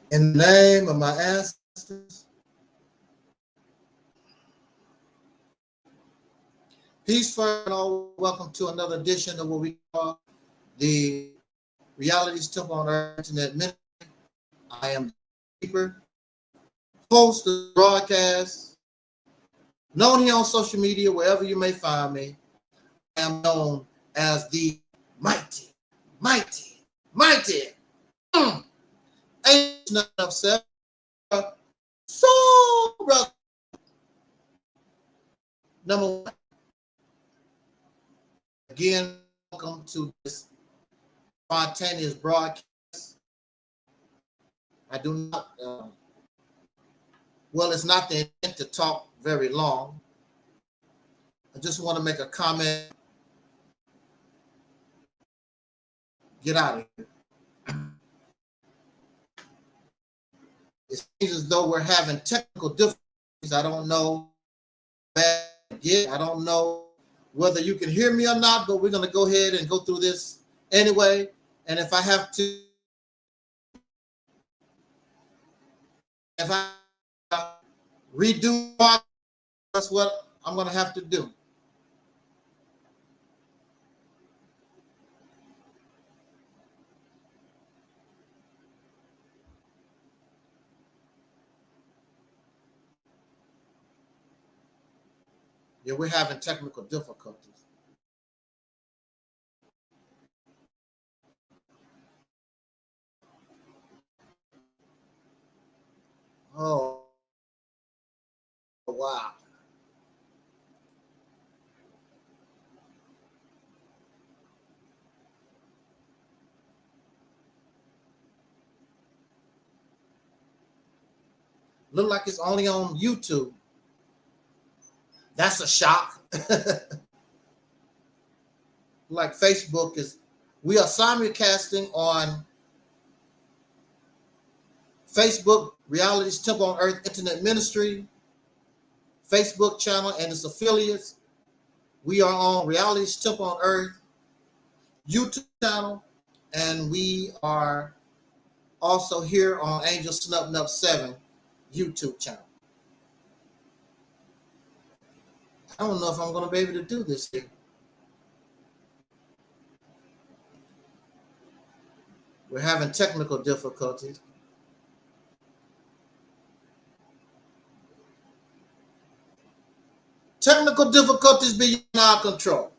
In the name of my ancestors, peace for all. Welcome to another edition of what we call the Reality's Temple on Earth Internet Ministry. I am the keeper, host of the broadcast, known here on social media, wherever you may find me. I am known as the mighty Angelsnupnup7. So, brother, number one, again, welcome to this spontaneous broadcast. I do not, well, it's not the intent to talk very long. I just want to make a comment. Get out of here. It seems as though we're having technical difficulties. I don't know. I don't know whether you can hear me or not, but we're going to go ahead and go through this anyway. And if I have to, redo, that's what I'm going to have to do. Yeah, we're having technical difficulties. Oh, wow. Look like it's only on YouTube. That's a shock. Like Facebook is, we are simulcasting on Facebook, Reality's Temple on Earth Internet Ministry, Facebook channel and its affiliates. We are on Reality's Temple on Earth YouTube channel, and we are also here on Angelsnupnup7 YouTube channel. I don't know if I'm going to be able to do this here. We're having technical difficulties. Technical difficulties beyond our control.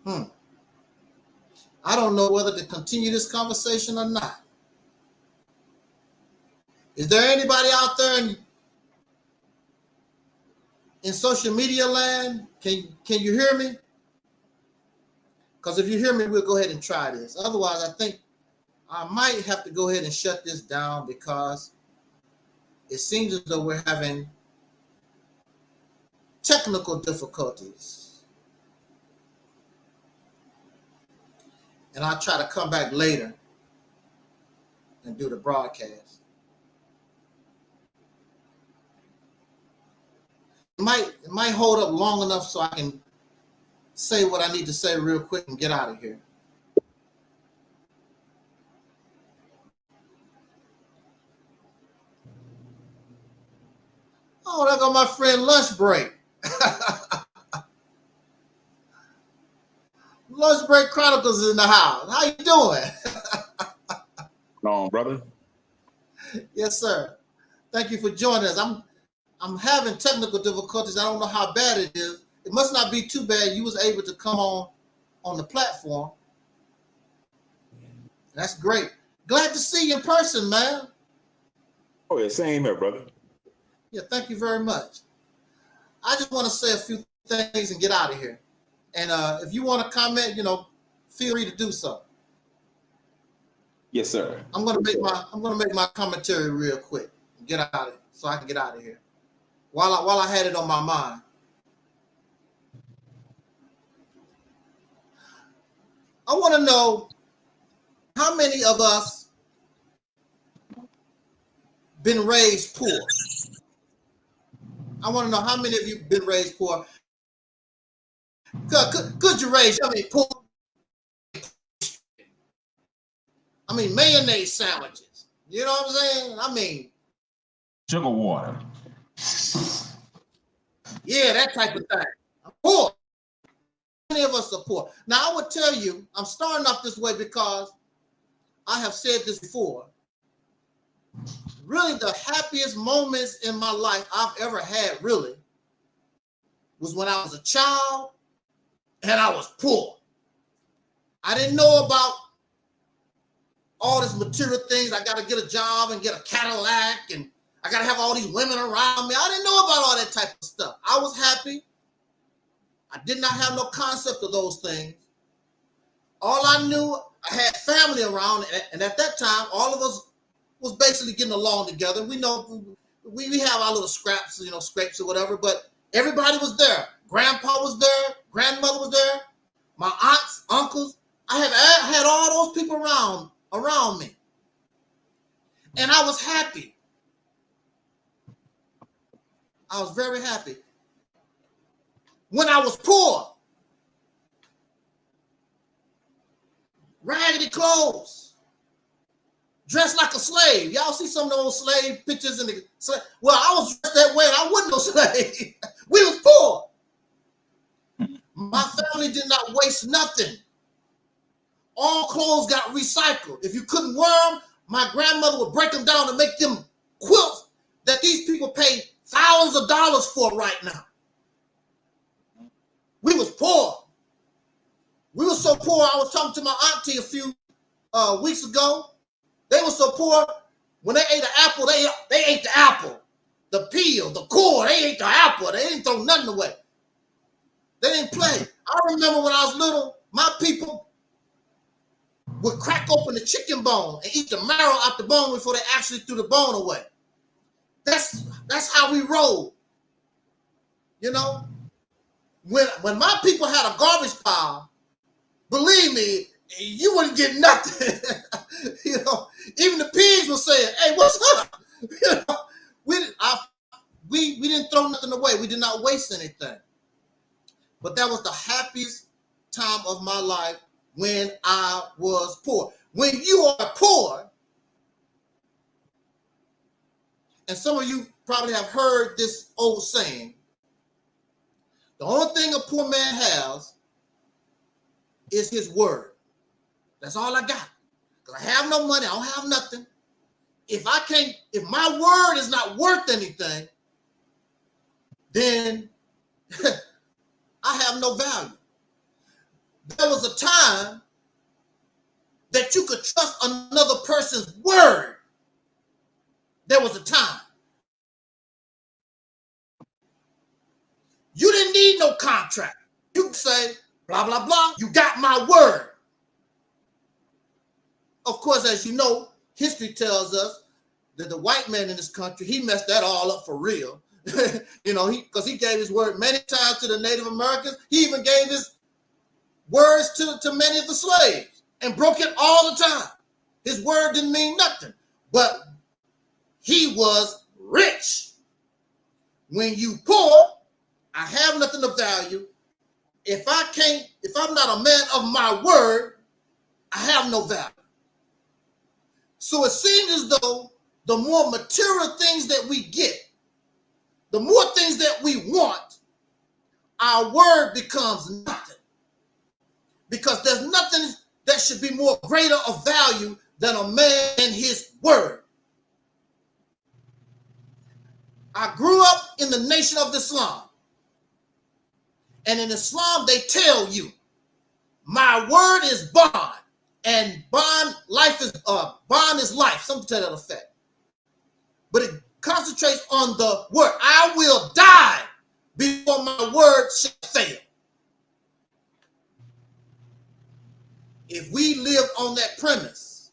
I don't know whether to continue this conversation or not. Is there anybody out there in social media land? Can you hear me? Because if you hear me, we'll go ahead and try this. Otherwise, I think I might have to go ahead and shut this down because it seems as though we're having technical difficulties. And I'll try to come back later and do the broadcast. It might hold up long enough so I can say what I need to say real quick and get out of here. Oh, there go my friend Lunch Break. Lunch Break Chronicles is in the house. How you doing? On, brother. Yes, sir. Thank you for joining us. I'm having technical difficulties. I don't know how bad it is. It must not be too bad. You was able to come on the platform. That's great. Glad to see you in person, man. Oh, yeah, same here, brother. Yeah, thank you very much. I just want to say a few things and get out of here. And if you want to comment, feel free to do so. Yes, sir. I'm gonna make my commentary real quick. Get out of it so I can get out of here. While I had it on my mind. I want to know how many of us been raised poor. I want to know how many of you been raised poor. Could you raise how many poor? I mean, mayonnaise sandwiches. You know what I'm saying? I mean, sugar water. Yeah, that type of thing. I'm poor. Many of us are poor. Now, I would tell you, I'm starting off this way because I have said this before. Really, the happiest moments in my life I've ever had, really, was when I was a child and I was poor. I didn't know about all this material things. I got to get a job and get a Cadillac, and I got to have all these women around me. I didn't know about all that type of stuff. I was happy. I did not have no concept of those things. All I knew, I had family around, and at that time, all of us was basically getting along together. We know we have our little scraps, you know, scrapes or whatever, but everybody was there. Grandpa was there, grandmother was there, my aunts, uncles. I had all those people around me, and I was happy. I was very happy. When I was poor, raggedy clothes, dressed like a slave. Y'all see some of those slave pictures in the slave? Well, I was dressed that way, and I wasn't no slave. We was poor. My family did not waste nothing. All clothes got recycled. If you couldn't wear them, my grandmother would break them down and make them quilts that these people pay thousands of dollars for right now. We was poor. We were so poor, I was talking to my auntie a few weeks ago. They were so poor, when they ate an apple, they ate the apple. The peel, the core, they ate the apple. They didn't throw nothing away. They didn't play. I remember when I was little, my people would crack open the chicken bone and eat the marrow out the bone before they actually threw the bone away. That's how we rolled. You know? When my people had a garbage pile, believe me, you wouldn't get nothing. You know, even the pigs were saying, "Hey, what's up?" You know, we didn't throw nothing away. We did not waste anything. But that was the happiest time of my life when I was poor. When you are poor, and some of you probably have heard this old saying, the only thing a poor man has is his word. That's all I got. Because I have no money, I don't have nothing. If my word is not worth anything, then I have no value. There was a time that you could trust another person's word. There was a time. You didn't need no contract. You could say, blah, blah, blah, you got my word. Of course, as you know, history tells us that the white man in this country, he messed that all up for real. You know, because he gave his word many times to the Native Americans. He even gave his words to many of the slaves and broke it all the time. His word didn't mean nothing, but he was rich. When you poor, I have nothing of value. If I'm not a man of my word, I have no value. So it seems as though the more material things that we get, the more things that we want, our word becomes nothing. Because there's nothing that should be more greater of value than a man and his word. I grew up in the nation of Islam. And in Islam, they tell you, my word is bond, and bond is life, something to that effect. But it concentrates on the word. I will die before my word shall fail. If we live on that premise,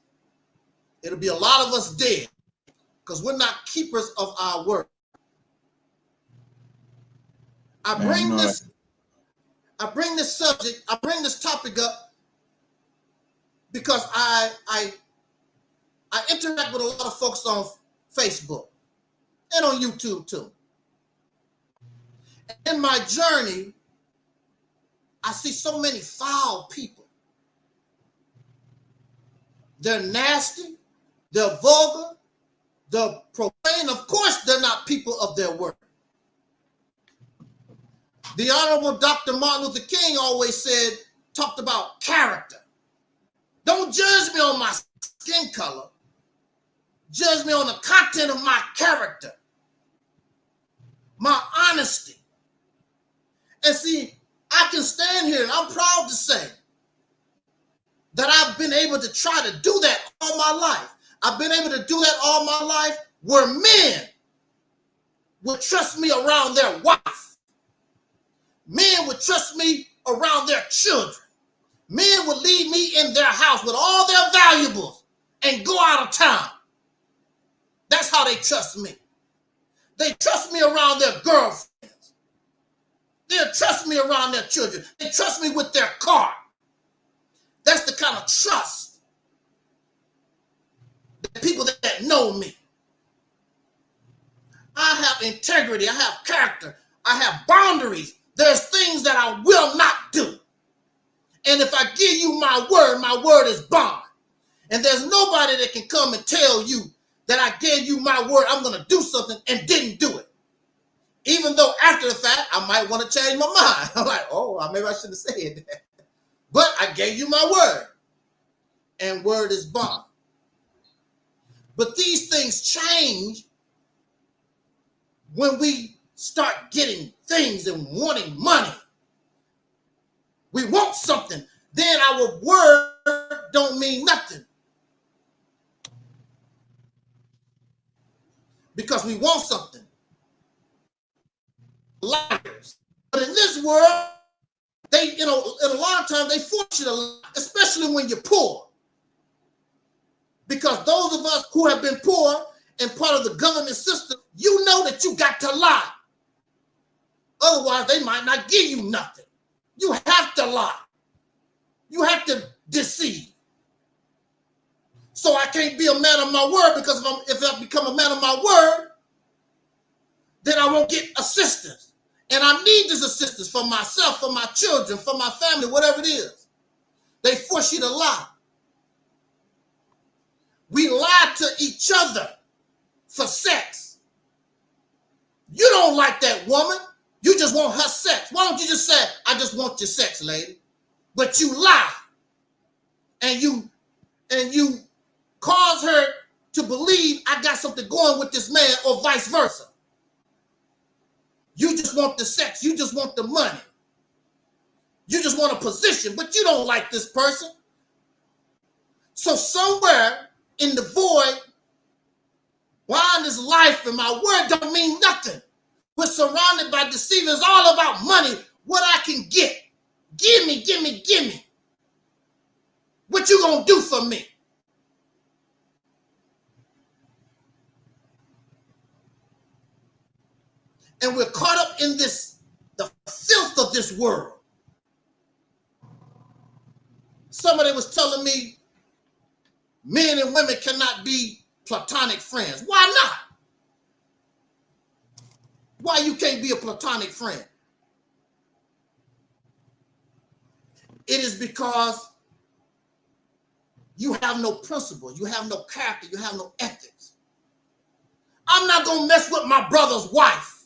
it'll be a lot of us dead because we're not keepers of our word. I bring this topic up because I interact with a lot of folks on Facebook and on YouTube too. In my journey, I see so many foul people. They're nasty. They're vulgar. They're profane. Of course, they're not people of their word. The Honorable Dr. Martin Luther King always talked about character. Don't judge me on my skin color. Judge me on the content of my character, my honesty. And see, I can stand here and I'm proud to say that I've been able to try to do that all my life. I've been able to do that all my life where men would trust me around their wife. Men would trust me around their children. Men would leave me in their house with all their valuables and go out of town. That's how they trust me. They trust me around their girlfriends. They'll trust me around their children. They trust me with their car. That's the kind of trust that people that know me. I have integrity. I have character. I have boundaries. There's things that I will not do. And if I give you my word is bond. And there's nobody that can come and tell you that I gave you my word, I'm going to do something and didn't do it. Even though after the fact, I might want to change my mind. I'm like, oh, maybe I shouldn't have said that. But I gave you my word. And word is bond. But these things change when we start getting things and wanting money. We want something. Then our word don't mean nothing. Because we want something. Liars. But in this world, they, in a lot of times, they force you to lie, especially when you're poor. Because those of us who have been poor and part of the government system, you know that you got to lie. Otherwise, they might not give you nothing. You have to lie. You have to deceive. So I can't be a man of my word, because if I become a man of my word, then I won't get assistance. And I need this assistance for myself, for my children, for my family, whatever it is. They force you to lie. We lie to each other for sex. You don't like that woman. You just want her sex. Why don't you just say, I just want your sex, lady? But you lie. And you cause her to believe I got something going with this man, or vice versa. You just want the sex. You just want the money. You just want a position, but you don't like this person. So somewhere in the void, behind this life and my word don't mean nothing. We're surrounded by deceivers, all about money, what I can get. Give me, give me, give me. What you gonna do for me? And we're caught up in this, the filth of this world. Somebody was telling me men and women cannot be platonic friends. Why not? Why you can't be a platonic friend? It is because you have no principle, you have no character, you have no ethics. I'm not gonna mess with my brother's wife.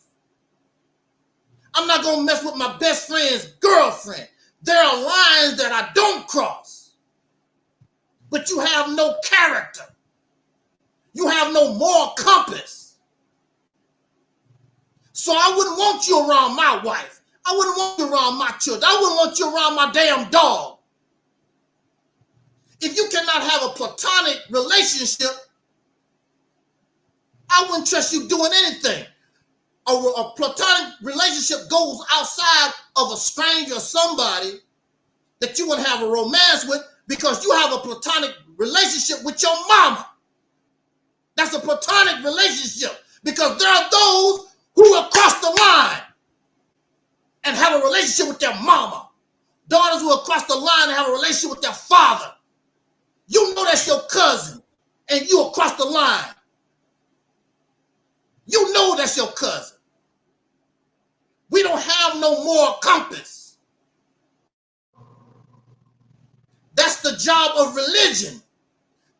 I'm not gonna mess with my best friend's girlfriend. There are lines that I don't cross. But you have no character. You have no moral compass. So I wouldn't want you around my wife. I wouldn't want you around my children. I wouldn't want you around my damn dog. If you cannot have a platonic relationship, I wouldn't trust you doing anything. A platonic relationship goes outside of a stranger, somebody that you would have a romance with, because you have a platonic relationship with your mama. That's a platonic relationship, because there are those who will cross the line and have a relationship with their mama. Daughters who will cross the line and have a relationship with their father. You know that's your cousin, and you will cross the line. You know that's your cousin. We don't have no moral compass. That's the job of religion,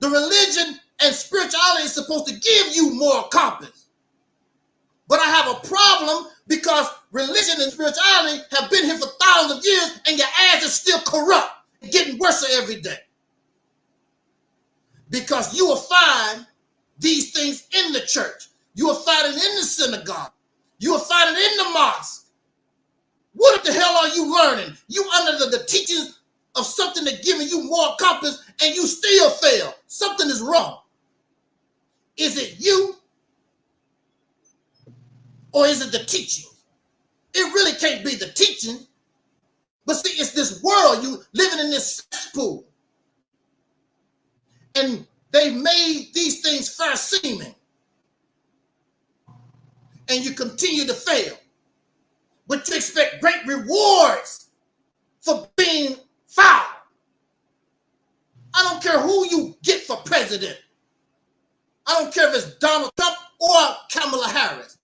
The religion and spirituality is supposed to give you moral compass. But I have a problem because religion and spirituality have been here for thousands of years and your ass is still corrupt and getting worse every day. Because you will find these things in the church. You will find it in the synagogue. You will find it in the mosque. What the hell are you learning? You under the teachings of something that giving you moral compass and you still fail. Something is wrong. Is it you? Or is it the teaching? It really can't be the teaching. But see, it's this world. You living in this cesspool. And they made these things fair seeming. And you continue to fail. But you expect great rewards for being foul. I don't care who you get for president. I don't care if it's Donald Trump or Kamala Harris.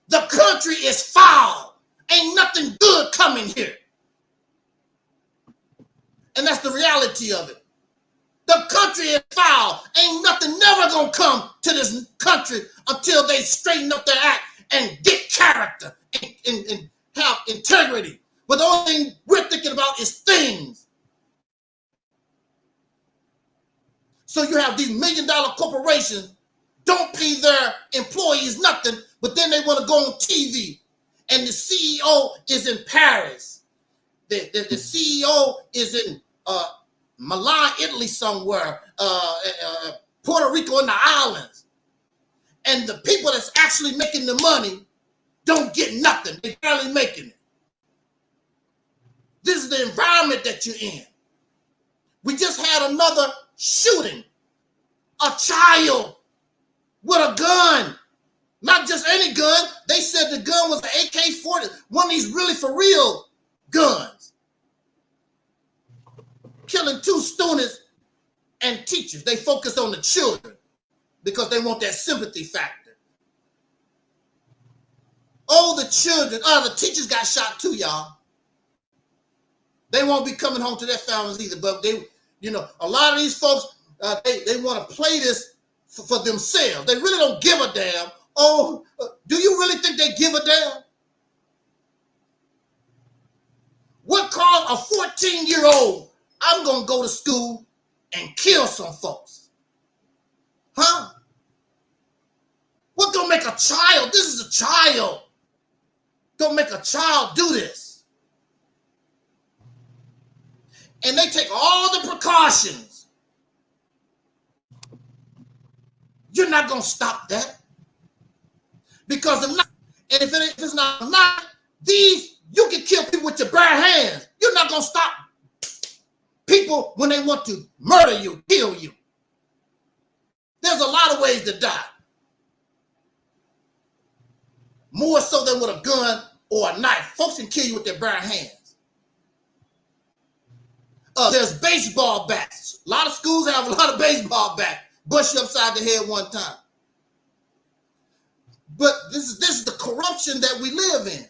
The country is foul. Ain't nothing good coming here. And that's the reality of it. The country is foul. Ain't nothing never gonna come to this country until they straighten up their act and get character and have integrity. But the only thing we're thinking about is things. So you have these million-dollar corporations don't pay their employees nothing, but then they want to go on TV. And the CEO is in Paris. The CEO is in Milan, Italy somewhere, Puerto Rico in the islands. And the people that's actually making the money don't get nothing. They're barely making it. This is the environment that you're in. We just had another shooting. A child with a gun. Not just any gun. They said the gun was an AK-40. One of these really for real guns. Killing 2 students and teachers. They focus on the children because they want that sympathy factor. Oh, the children. The teachers got shot too, y'all. They won't be coming home to their families either. But they, a lot of these folks, they want to play this for themselves. They really don't give a damn. Oh, do you really think they give a damn? What caused a 14-year-old, I'm going to go to school and kill some folks? Huh? What gonna make a child? This is a child. Gonna make a child do this. And they take all the precautions. You're not gonna stop that. Because if not, and if it's not, these, you can kill people with your bare hands. You're not gonna stop people when they want to murder you, kill you. There's a lot of ways to die. More so than with a gun or a knife. Folks can kill you with their bare hands. There's baseball bats. A lot of schools have a lot of baseball bats. Bust you upside the head one time. But this is the corruption that we live in.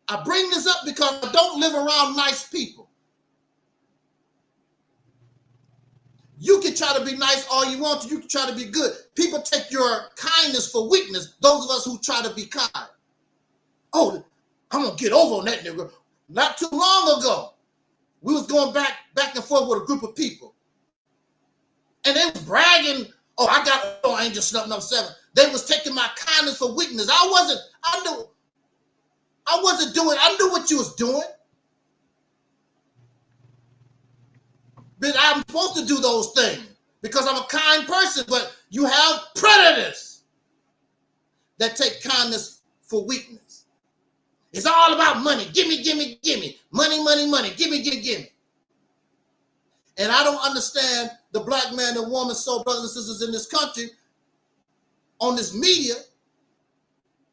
I bring this up because I don't live around nice people. You can try to be nice all you want to. You can try to be good. People take your kindness for weakness. Those of us who try to be kind. Oh, I'm going to get over on that nigga. Not too long ago, we was going back and forth with a group of people. And they was bragging, oh, I got Angelsnupnup7. They was taking my kindness for weakness. I knew what you was doing. But I'm supposed to do those things because I'm a kind person, but you have predators that take kindness for weakness. It's all about money. Gimme, gimme, gimme. Money, money, money. Gimme, gimme, gimme. And I don't understand the black man and woman, soul brothers and sisters in this country, on this media.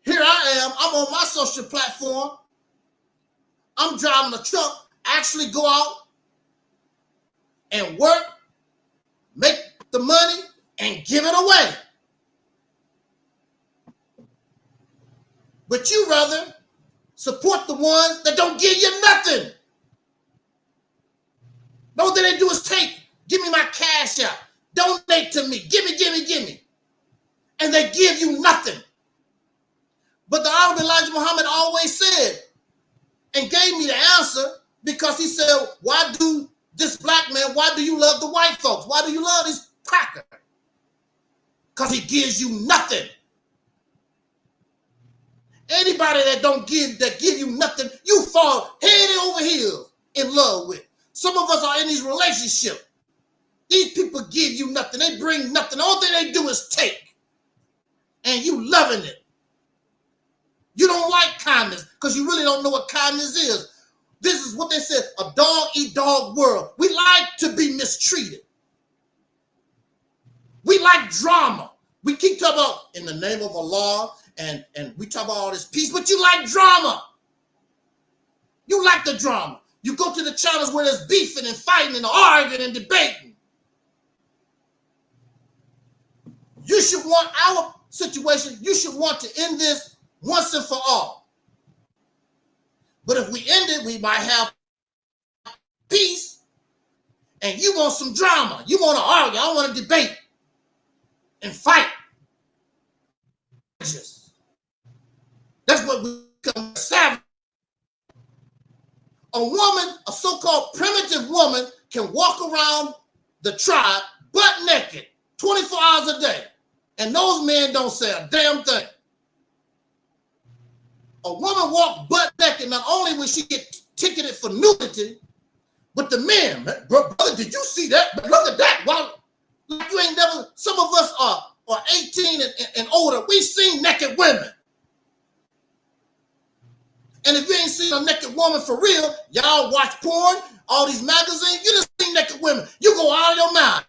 Here I am. I'm on my social platform. I'm driving a truck. Actually go out and work, make the money, and give it away. But you rather support the ones that don't give you nothing. The only thing they do is give me my cash out. Donate to me. Give me, give me, give me. And they give you nothing. But the Honorable Elijah Muhammad always said and gave me the answer, because he said, why do this black man, why do you love the white folks? Why do you love these crackers? Because he gives you nothing. Anybody that give you nothing, you fall head over heels in love with. Some of us are in these relationships. These people give you nothing. They bring nothing. The only thing they do is take. And you loving it. You don't like kindness because you really don't know what kindness is. This is what they said, a dog-eat-dog world. We like to be mistreated. We like drama. We keep talking about in the name of Allah, and we talk about all this peace, but you like drama. You like the drama. You go to the channels where there's beefing and fighting and arguing and debating. You should want our situation, you should want to end this once and for all. But if we end it, we might have peace, and you want some drama. You want to argue. I want to debate and fight. That's what we become savage. A woman, a so-called primitive woman, can walk around the tribe butt naked 24 hours a day, and those men don't say a damn thing. A woman walk butt naked, not only will she get ticketed for nudity, but the men, brother, did you see that? But look at that. Well, like you ain't never, some of us are 18 and older. We've seen naked women. And if you ain't seen a naked woman for real, y'all watch porn, all these magazines, you just seen naked women. You go out of your mind.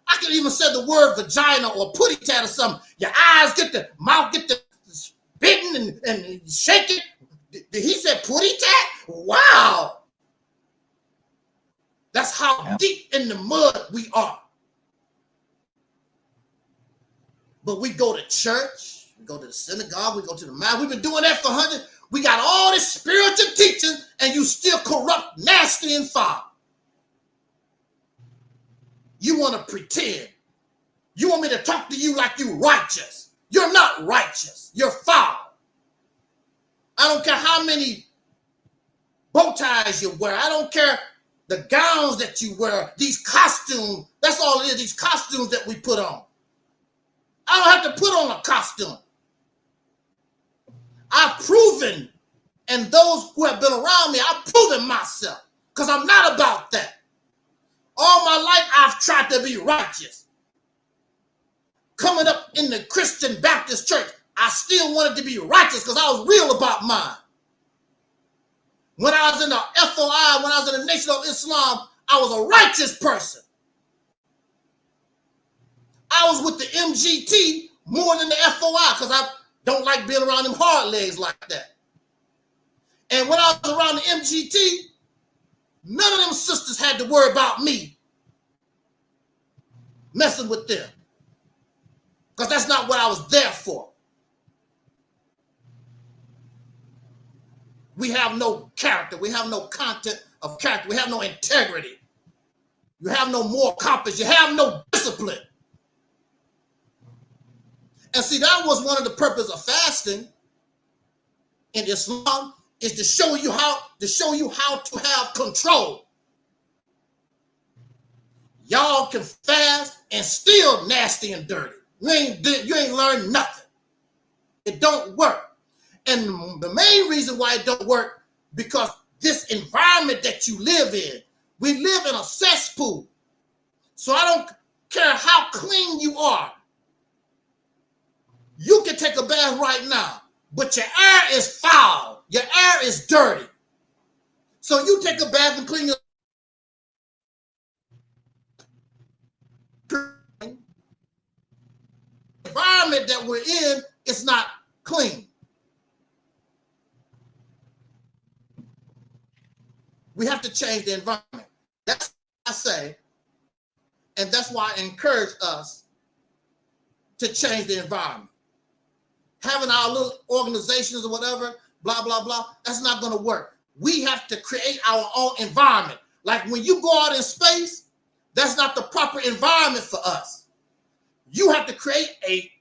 I could even say the word vagina or putty tat or something. Your eyes get the mouth get the spitting and shaking. He said putty tat? Wow. That's how deep in the mud we are. But we go to church, we go to the synagogue, we go to the mosque. We've been doing that for hundreds. We got all this spiritual teaching, and you still corrupt, nasty, and foul. You want to pretend. You want me to talk to you like you righteous. You're not righteous. You're foul. I don't care how many bow ties you wear. I don't care the gowns that you wear, these costumes. That's all it is, these costumes that we put on. I don't have to put on a costume. I've proven, and those who have been around me, I've proven myself, because I'm not about that. All my life, I've tried to be righteous. Coming up in the Christian Baptist church, I still wanted to be righteous because I was real about mine. When I was in the FOI, when I was in the Nation of Islam, I was a righteous person. I was with the MGT more than the FOI because I don't like being around them hard legs like that. And when I was around the MGT, none of them sisters had to worry about me messing with them, because that's not what I was there for. We have no character. We have no content of character. We have no integrity. You have no moral compass. You have no discipline. And see, that was one of the purposes of fasting in Islam, is to show you how to have control. Y'all can fast and still nasty and dirty. You ain't learned nothing. It don't work. And the main reason why it don't work, because this environment that you live in, we live in a cesspool. So I don't care how clean you are. You can take a bath right now, but your air is foul. Your air is dirty. So you take a bath and clean your environment that we're in is not clean. We have to change the environment. That's what I say, and that's why I encourage us to change the environment. Having our little organizations or whatever, blah, blah, blah, that's not going to work. We have to create our own environment. Like when you go out in space, That's not the proper environment for us. You have to create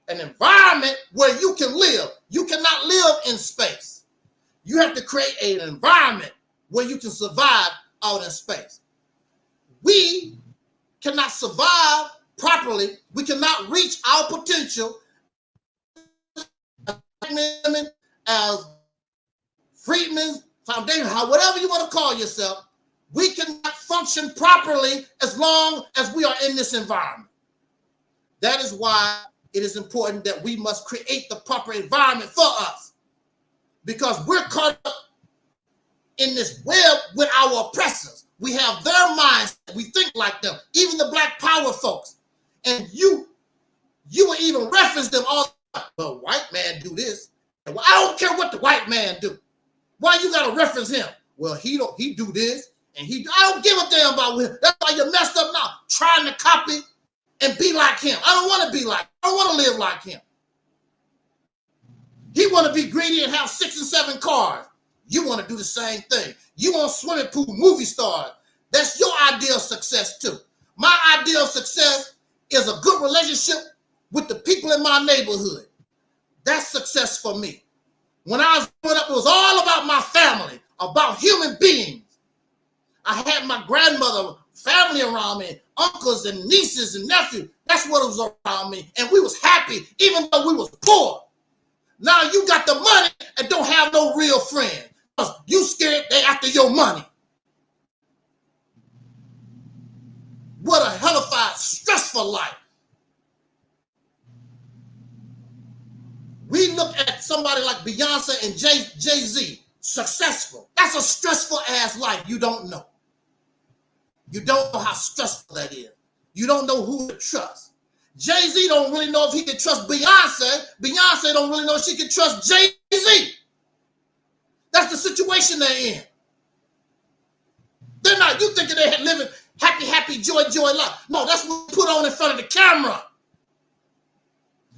an environment where you can live. You cannot live in space. You have to create an environment where you can survive out in space. We cannot survive properly. We cannot reach our potential as Freedmen's Foundation, whatever you want to call yourself. We cannot function properly as long as we are in this environment. That is why it is important that we must create the proper environment for us, because we're caught up in this web with our oppressors. We have their minds. We think like them, even the Black Power folks. And you will even reference them all. The white man do this. Well, I don't care what the white man do. Why you got to reference him? Well, he do this, and I don't give a damn about him. That's why you're messed up now, trying to copy and be like him. I don't want to be like him. I don't want to live like him. He want to be greedy and have 6 and 7 cars. You want to do the same thing. You want swimming pool movie stars. That's your idea of success too. My idea of success is a good relationship with the people in my neighborhood. That's success for me. When I was growing up, it was all about my family, about human beings. I had my grandmother, family around me, uncles and nieces and nephews. That's what was around me. And we was happy, even though we was poor. Now you got the money and don't have no real friends. You scared they after your money. What a hellified, stressful life. We look at somebody like Beyonce and Jay-Z, successful. That's a stressful ass life. You don't know. You don't know how stressful that is. You don't know who to trust. Jay-Z don't really know if he can trust Beyonce. Beyonce don't really know if she can trust Jay-Z. That's the situation they're in. They're not, you thinking they're living happy, joy life. No, that's what we put on in front of the camera.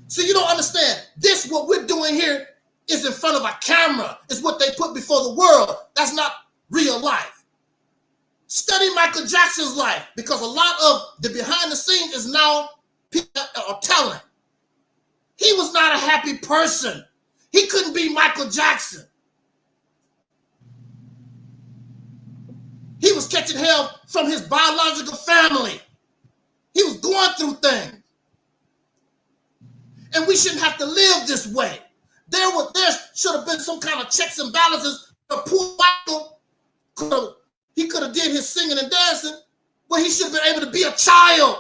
So you don't understand. This, what we're doing here, is in front of a camera. It's what they put before the world. That's not real life. Study Michael Jackson's life, because a lot of the behind the scenes is now people are telling. He was not a happy person. He couldn't be Michael Jackson. He was catching hell from his biological family. He was going through things. And we shouldn't have to live this way. There should have been some kind of checks and balances. Poor Michael, he could have did his singing and dancing, but he should have been able to be a child.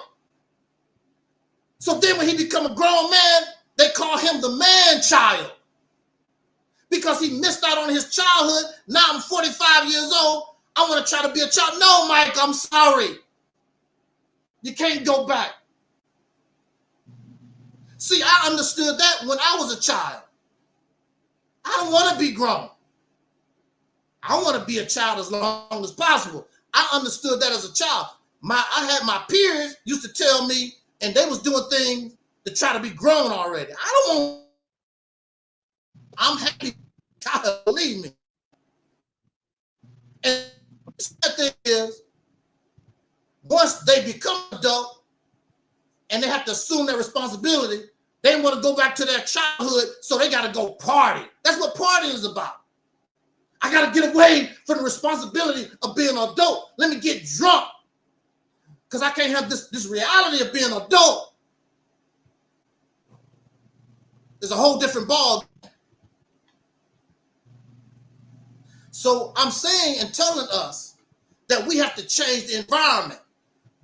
So then when he become a grown man, they call him the man child, because he missed out on his childhood. Now I'm 45 years old. I want to try to be a child. No, Mike, I'm sorry. You can't go back. See, I understood that when I was a child. I don't want to be grown. I want to be a child as long as possible. I understood that as a child. I had my peers used to tell me, and they was doing things to try to be grown already. I'm happy, child, believe me. And the thing is, once they become adult and they have to assume their responsibility, they want to go back to their childhood, so they got to go party. That's what partying is about. I got to get away from the responsibility of being an adult. Let me get drunk, because I can't have this reality of being an adult. There's a whole different ball. So I'm saying and telling us that we have to change the environment.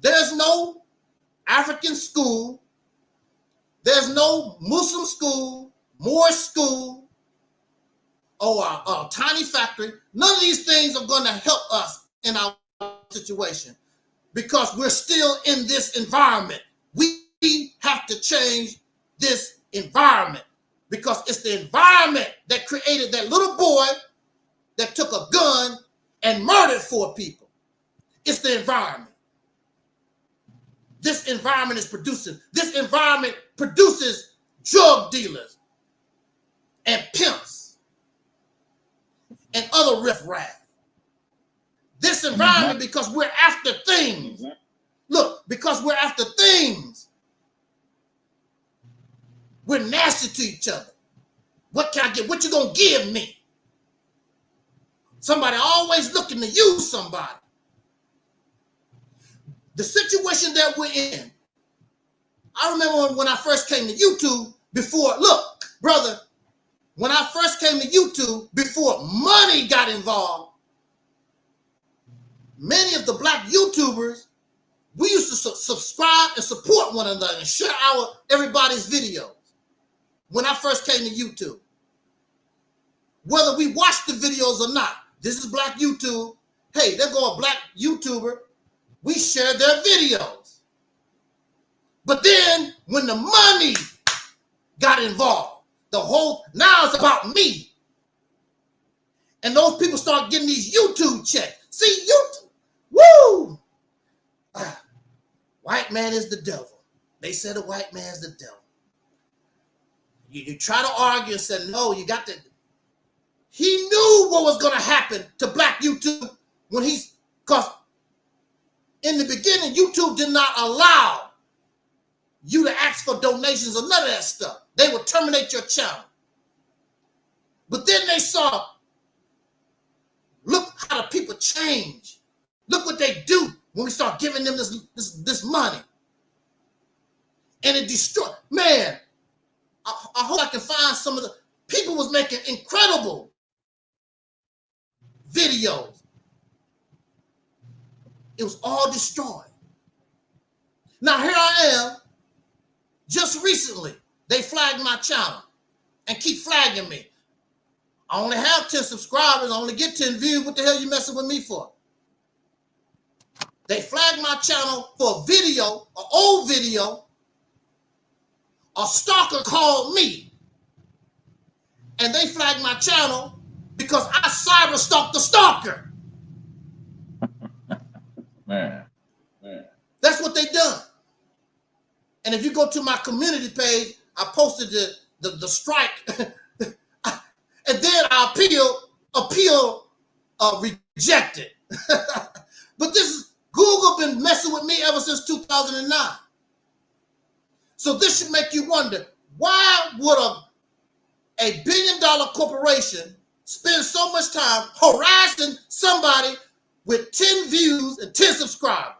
There's no African school. There's no Muslim school, Moorish school, or a tiny factory. None of these things are going to help us in our situation, because we're still in this environment. We have to change this environment, because it's the environment that created that little boy that took a gun and murdered 4 people. It's the environment. This environment is producing. This environment produces drug dealers and pimps and other riffraff. This environment, because we're after things. Look, because we're after things. We're nasty to each other. What can I get? What you gonna give me? Somebody always looking to use somebody. The situation that we're in, I remember when I first came to YouTube before, look, brother, when I first came to YouTube, before money got involved, many of the black YouTubers, we used to subscribe and support one another and share everybody's videos when I first came to YouTube. Whether we watched the videos or not, this is black YouTube. Hey, there go a black YouTuber. We share their videos. But then when the money got involved, now it's about me. And those people start getting these YouTube checks. See, YouTube, woo! White man is the devil. They said the white man's the devil. You try to argue and say, no, you got to. He knew what was going to happen to black YouTube because in the beginning, YouTube did not allow you to ask for donations or none of that stuff. They would terminate your channel. But then they saw, look how the people change. Look what they do when we start giving them this money. And it destroyed. Man, I hope I can find some of the people was making incredible videos. It was all destroyed. Now here I am. Just recently, they flagged my channel and keep flagging me. I only have 10 subscribers. I only get 10 views. What the hell you messing with me for? They flagged my channel for a video, an old video. A stalker called me. And they flagged my channel because I cyber stalked the stalker. Man. That's what they done. And if you go to my community page, I posted the strike. And then I appeal rejected. But Google been messing with me ever since 2009. So this should make you wonder, why would a $1 billion corporation spend so much time harassing somebody with 10 views and 10 subscribers?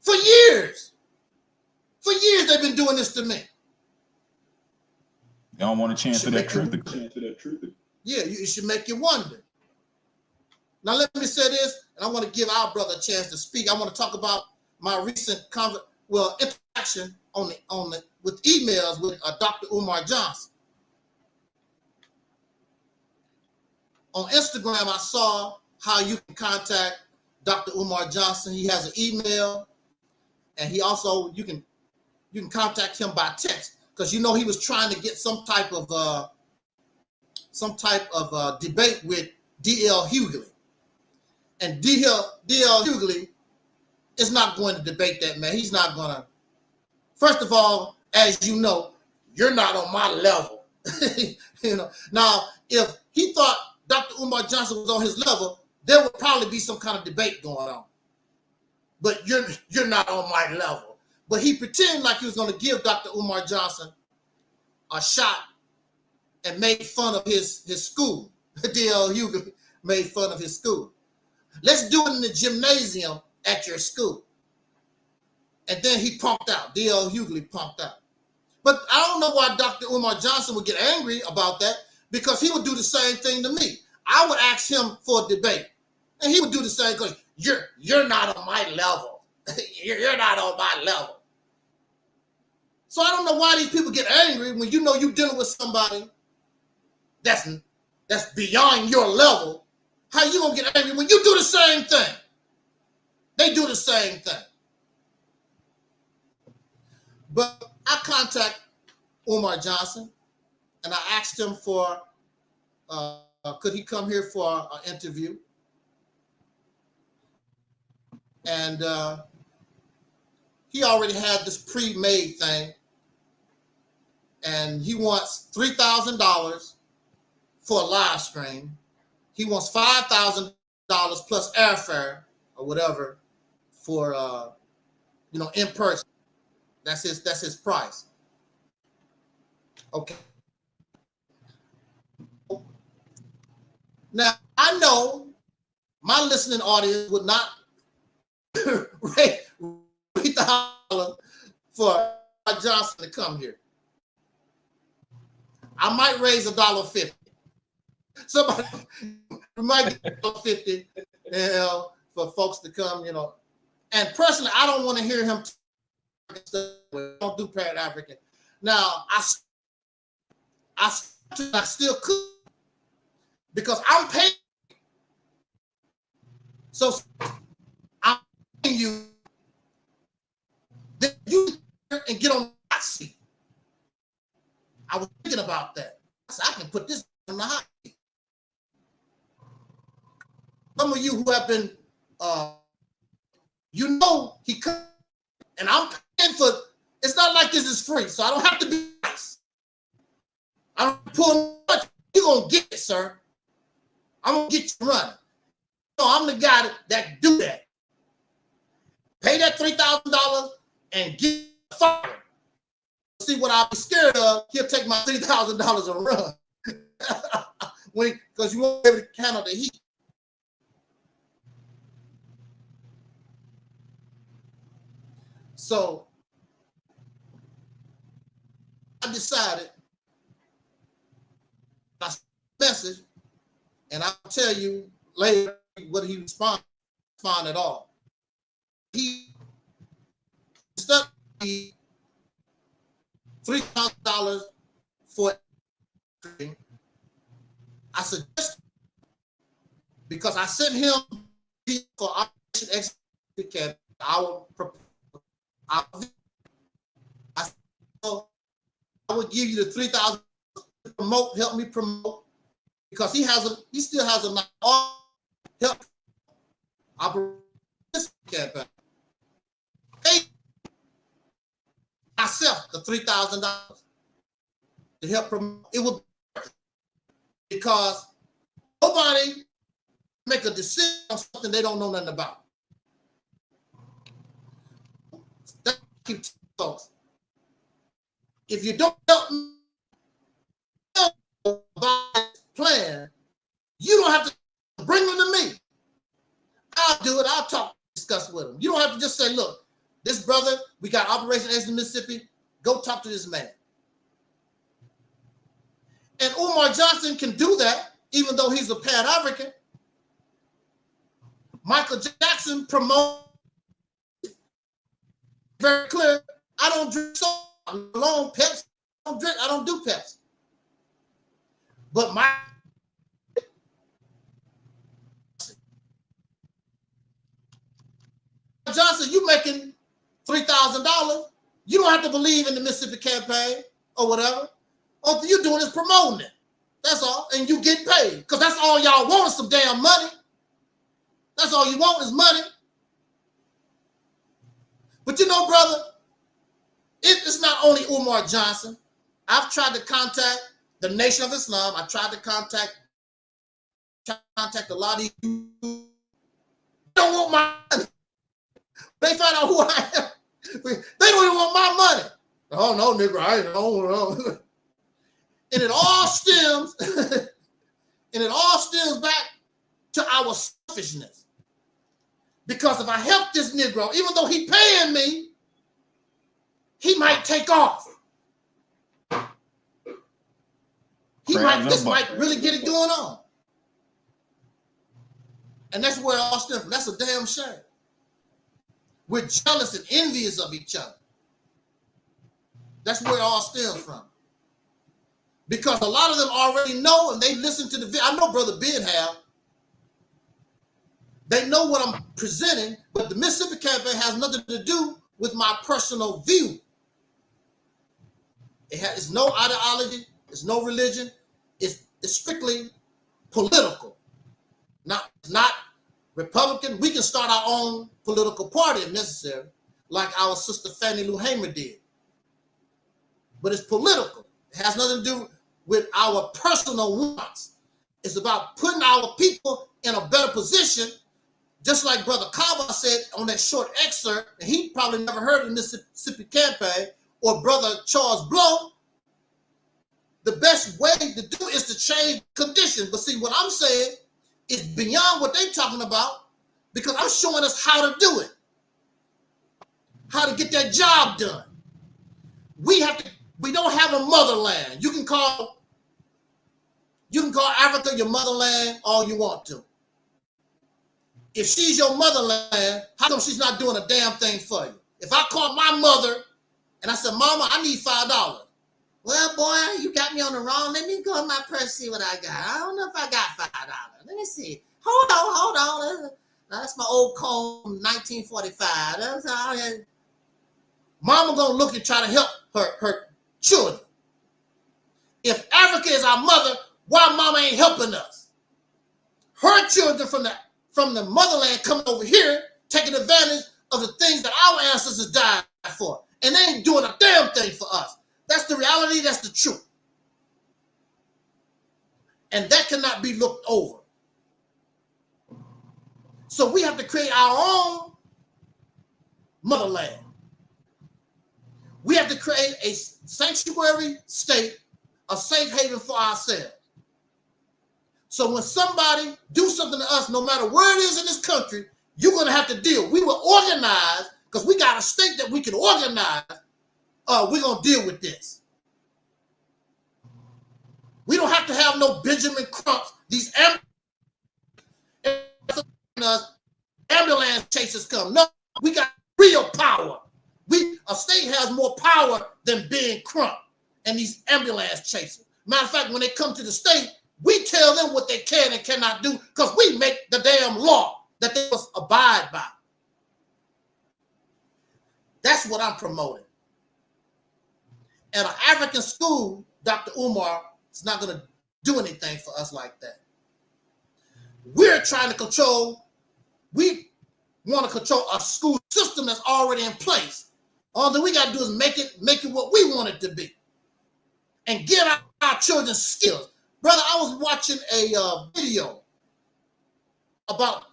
For years. For years they've been doing this to me. They don't want a chance for that truth. Yeah, it should make you wonder. Now let me say this, and I want to give our brother a chance to speak. I want to talk about my recent interaction with emails with Dr. Umar Johnson. On Instagram, I saw how you can contact Dr. Umar Johnson. He has an email, and he also you can contact him by text, because he was trying to get some type of debate with D.L. Hughley, and D.L. Hughley is not going to debate that man. He's not going to. First of all, as you know, you're not on my level. Now, if he thought Dr. Umar Johnson was on his level, there would probably be some kind of debate going on. But you're not on my level. But he pretended like he was going to give Dr. Umar Johnson a shot and made fun of his school. D.L. Hughley made fun of his school. Let's do it in the gymnasium at your school. And then he punked out. D.L. Hughley punked out. But I don't know why Dr. Umar Johnson would get angry about that, because he would do the same thing to me. I would ask him for a debate, and he would do the same thing. You're not on my level. You're not on my level. So I don't know why these people get angry when you're dealing with somebody that's beyond your level. How you gonna get angry when you do the same thing? They do the same thing. But I contact Umar Johnson, and I asked him for could he come here for an interview? And he already had this pre-made thing, and he wants $3,000 for a live stream. He wants $5,000 plus airfare or whatever for you know, in person. That's his price. Okay. Now I know my listening audience would not rate $3,000 for Johnson to come here. I might raise $1.50. Somebody might get $1.50, you know, for folks to come, you know. And personally, I don't want to hear him don't do Pan African. Now, I still could because I'm paying. So I'm paying you. Then you and get on the hot seat. I was thinking about that. I said, I can put this on the hot seat. Some of you who have been, you know, he could, and I'm paying for. It's not like this is free, so I don't have to be nice. I don't pull much. You're gonna get it, sir. I'm gonna get you running. So I'm the guy that do that. Pay that $3,000 and get fired. See what I'll be scared of? He'll take my $3,000 and run. Because you won't be able to handle the heat. So I decided I sent a message, and I'll tell you later what he responded at all. He stuck me $3,000 for everything. I suggest because I sent him for Operation Exit. I would give you the $3,000 to promote, help me promote, because he still has a help operation campaign. Pay myself the $3,000 to help promote. It would because nobody make a decision on something they don't know nothing about. That's keep folks. If you don't help me about this plan, you don't have to bring them to me. I'll do it. I'll talk, discuss with them. You don't have to just say, look, this brother, we got Operation Exit Mississippi. Go talk to this man. And Umar Johnson can do that, even though he's a Pan African. Michael Jackson promotes very clear. I don't drink soda. Alone Pepsi. I don't do Pepsi. But my Johnson, you making $3,000. You don't have to believe in the Mississippi campaign or whatever. All you're doing is promoting it. That's all. And you get paid. Because that's all y'all want is some damn money. That's all you want is money. But you know, brother, it's not only Umar Johnson. I've tried to contact the Nation of Islam. I tried to contact a lot of you. They don't want my money. They find out who I am. They don't even want my money. Oh no, nigga, I don't know. And it all stems, back to our selfishness. Because if I help this Negro, even though he paying me, he might take off. This might really get it going on. And that's where it all stems from. That's a damn shame. We're jealous and envious of each other. That's where it all stems from. Because a lot of them already know and they listen to the video. I know Brother Ben have. They know what I'm presenting, but the Mississippi campaign has nothing to do with my personal view. It's no ideology, it's no religion, it's strictly political. Not Republican. We can start our own political party if necessary, like our sister Fannie Lou Hamer did. But it's political. It has nothing to do with our personal wants. It's about putting our people in a better position just like Brother Kava said on that short excerpt, and he probably never heard of the Mississippi campaign, or Brother Charles Blow, the best way to do is to change conditions. But see, what I'm saying is beyond what they're talking about, because I'm showing us how to do it, how to get that job done. We don't have a motherland. You can call Africa your motherland all you want to. If she's your motherland, how come she's not doing a damn thing for you? If I call my mother and I said, Mama, I need $5. Well, boy, you got me on the wrong. Let me go in my purse, see what I got. I don't know if I got $5. Let me see. Hold on. Now, that's my old comb from 1945. That's all. Mama gonna look and try to help her children. If Africa is our mother, why Mama ain't helping us? Her children from the motherland coming over here, taking advantage of the things that our ancestors died for, and they ain't doing a damn thing for us. That's the reality. That's the truth, and that cannot be looked over. So we have to create our own motherland. We have to create a sanctuary state, a safe haven for ourselves. So when somebody do something to us, no matter where it is in this country, you're going to have to deal. We will organize, because we got a state that we can organize. We're going to deal with this. We don't have to have no Benjamin Crumps, these ambulance chasers come. No, we got real power. A state has more power than being Crump and these ambulance chasers. Matter of fact, when they come to the state, we tell them what they can and cannot do, because we make the damn law that they must abide by. That's what I'm promoting. At an African school, Dr. Umar is not going to do anything for us like that. We're trying to control, we want to control a school system that's already in place. All that we got to do is make it what we want it to be, and get our children skills. Brother, I was watching a video about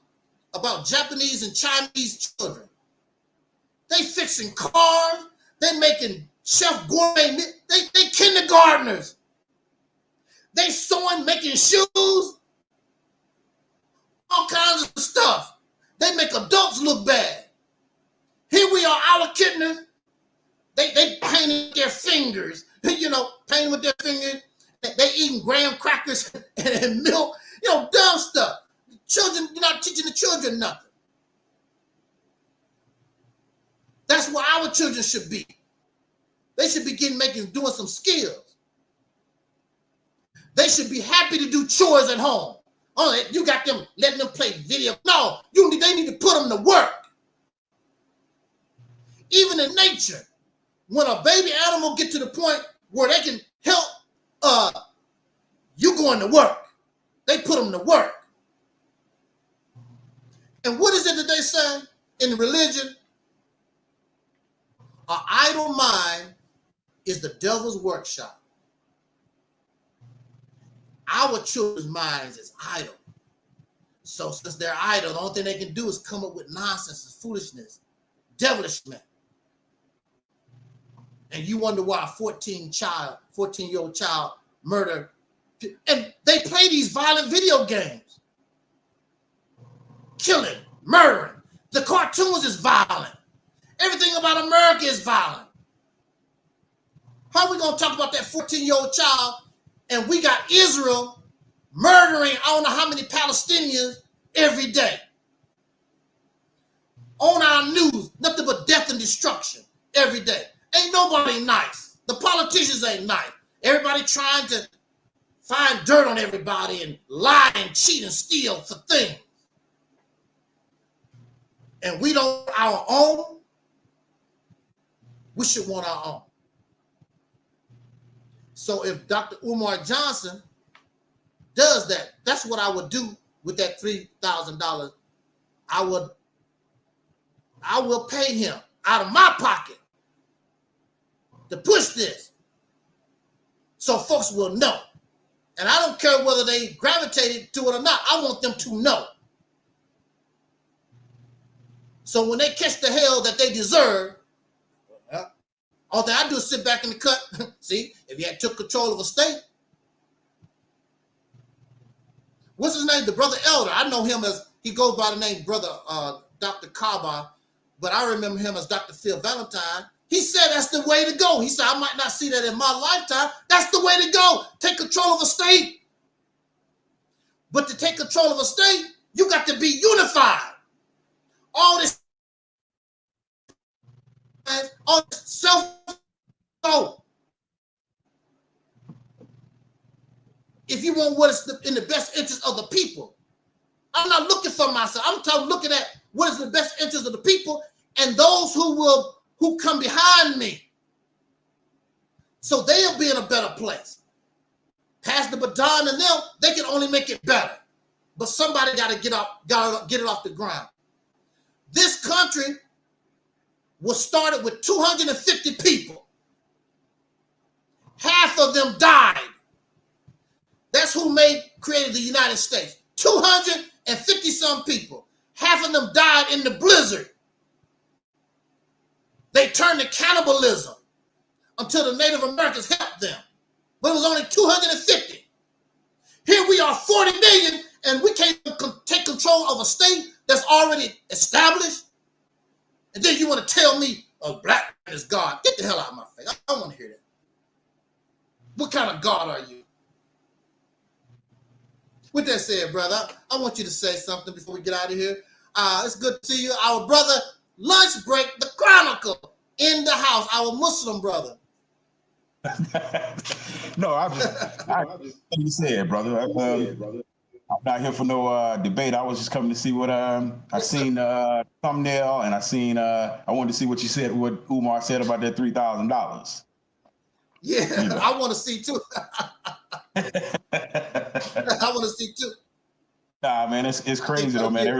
Japanese and Chinese children. They fixing cars. They making chef gourmet. They kindergartners. They sewing, making shoes. All kinds of stuff. They make adults look bad. Here we are, our kidners. They painting their fingers. Painting with their fingers. They eating graham crackers and milk. Dumb stuff. Children, you're not teaching the children nothing. That's where our children should be. They should be doing some skills. They should be happy to do chores at home. Oh, you got them letting them play video. No, they need to put them to work. Even in nature, when a baby animal get to the point where they can help you going to work, they put them to work. And what is it that they say in religion? An idle mind is the devil's workshop. Our children's minds is idle. So since they're idle, the only thing they can do is come up with nonsense and foolishness, devilishment. And you wonder why a 14-year-old child murdered. And they play these violent video games. Killing, murdering. The cartoons is violent. Everything about America is violent. How are we going to talk about that 14-year-old child and we got Israel murdering I don't know how many Palestinians every day? On our news, nothing but death and destruction every day. Ain't nobody nice. The politicians ain't nice. Everybody trying to find dirt on everybody and lie and cheat and steal for things. And we don't want our own. We should want our own. So if Dr. Umar Johnson does that, that's what I would do with that $3,000. I will pay him out of my pocket to push this so folks will know. And I don't care whether they gravitated to it or not. I want them to know. So when they catch the hell that they deserve, all they I do is sit back in the cut. See, if you had took control of a state, what's his name? The brother elder. I know him as, he goes by the name brother Dr. Kaba, but I remember him as Dr. Phil Valentine. He said that's the way to go. He said, I might not see that in my lifetime. That's the way to go. Take control of a state. But to take control of a state, you got to be unified. All this self-go. If you want what is in the best interest of the people. I'm not looking for myself. I'm looking at what is in the best interest of the people and those who come behind me. So they'll be in a better place. Pass the baton to them, they can only make it better. But somebody got to get it off the ground. This country was started with 250 people. Half of them died. That's who created the United States. 250 some people. Half of them died in the blizzard. They turned to cannibalism until the Native Americans helped them. But it was only 250. Here we are 40 million and we can't take control of a state that's already established. And then you want to tell me a black man is God. Get the hell out of my face. I don't want to hear that. What kind of God are you? With that said, brother, I want you to say something before we get out of here. It's good to see you. Our brother, Lunch Break, the Chronicle, in the house. Our Muslim brother. No, I you said, brother. I'm not here for no debate. I was just coming to see what I seen thumbnail, and I wanted to see what you said, what Umar said about that $3,000. Yeah, you know. I want to see too. I want to see too. Nah, man, it's crazy though, man.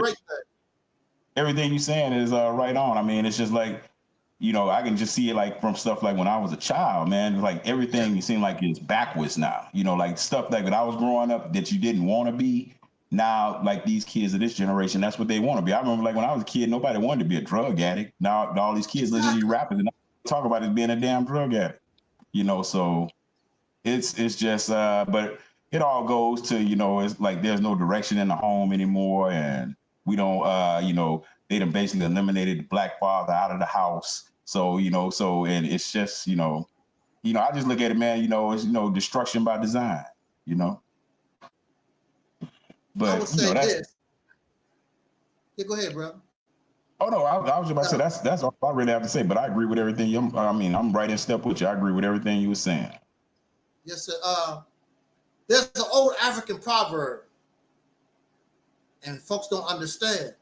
Everything you're saying is right on. I mean, it's just like, you know, I can just see it like from stuff like when I was a child, man. Like everything you seem like is backwards now. You know, like stuff like when I was growing up that you didn't want to be. Now, like these kids of this generation, that's what they want to be. I remember like when I was a kid, nobody wanted to be a drug addict. Now all these kids listen to these rappers and talk about it being a damn drug addict. You know, so it's just but it all goes to, you know, it's like there's no direction in the home anymore, and we don't you know, they done basically eliminated the black father out of the house. So, you know, and it's just, you know, I just look at it, man, you know, it's, you know, destruction by design, you know. But I would say this. Yeah, go ahead, bro. Oh no, I was about to say that's all I really have to say. But I agree with everything. I'm right in step with you. I agree with everything you were saying. Yes, sir. There's an old African proverb, and folks don't understand.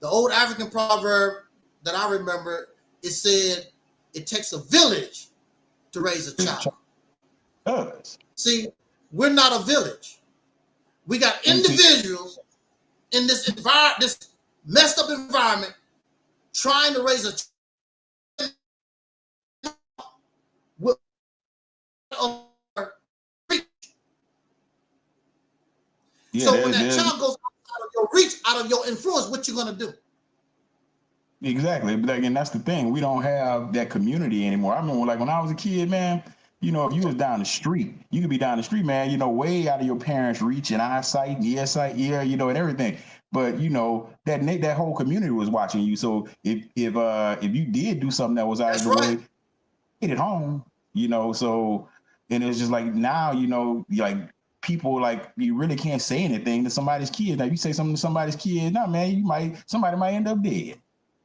The old African proverb that I remember, it said, "It takes a village to raise a child." See, we're not a village. We got individuals in this environment, this messed up environment, trying to raise a child. So when that child goes out of your reach, out of your influence, what you gonna do? Exactly. But again, that's the thing. We don't have that community anymore. I remember like when I was a kid, man, you know, if you was down the street, you could be down the street, man, you know, way out of your parents' reach and eyesight and ear, you know, and everything. But you know, that whole community was watching you. So if you did do something that was out of the way, get it home, you know. So and it's just like now, you know, like people like you really can't say anything to somebody's kid. Now, if you say something to somebody's kid, nah, man, somebody might end up dead.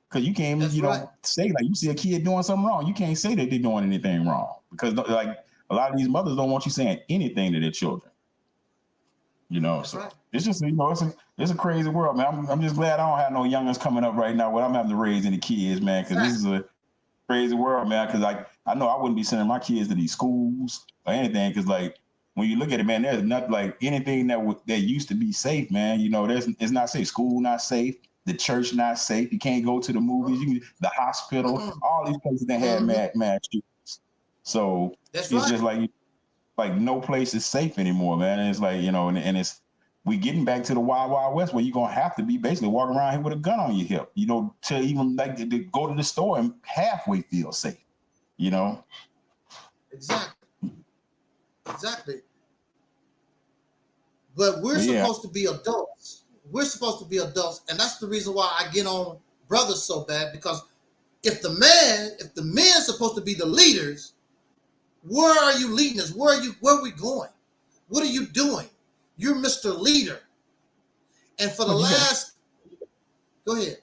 Because you can't, know, say like you see a kid doing something wrong, you can't say that they're doing anything wrong because like a lot of these mothers don't want you saying anything to their children. You know, so it's just, you know, it's a crazy world, man. I'm just glad I don't have no youngins coming up right now where I'm having to raise any kids, man, because this is a crazy world, man. Because like I know I wouldn't be sending my kids to these schools or anything, because like when you look at it, man, there's not like anything that used to be safe, man. You know, it's not safe. School not safe. The church not safe. You can't go to the movies. The hospital. All these places that had mad shootings. So it's just like no place is safe anymore, man. And it's like, you know, and it's we getting back to the Wild Wild West where you're gonna have to be basically walking around here with a gun on your hip, you know, to even like to go to the store and halfway feel safe, you know. Exactly. But we're supposed to be adults. We're supposed to be adults, and that's the reason why I get on brothers so bad, because if the men are supposed to be the leaders, where are you leading us? Where are we going? What are you doing? You're Mr. Leader. And for go ahead.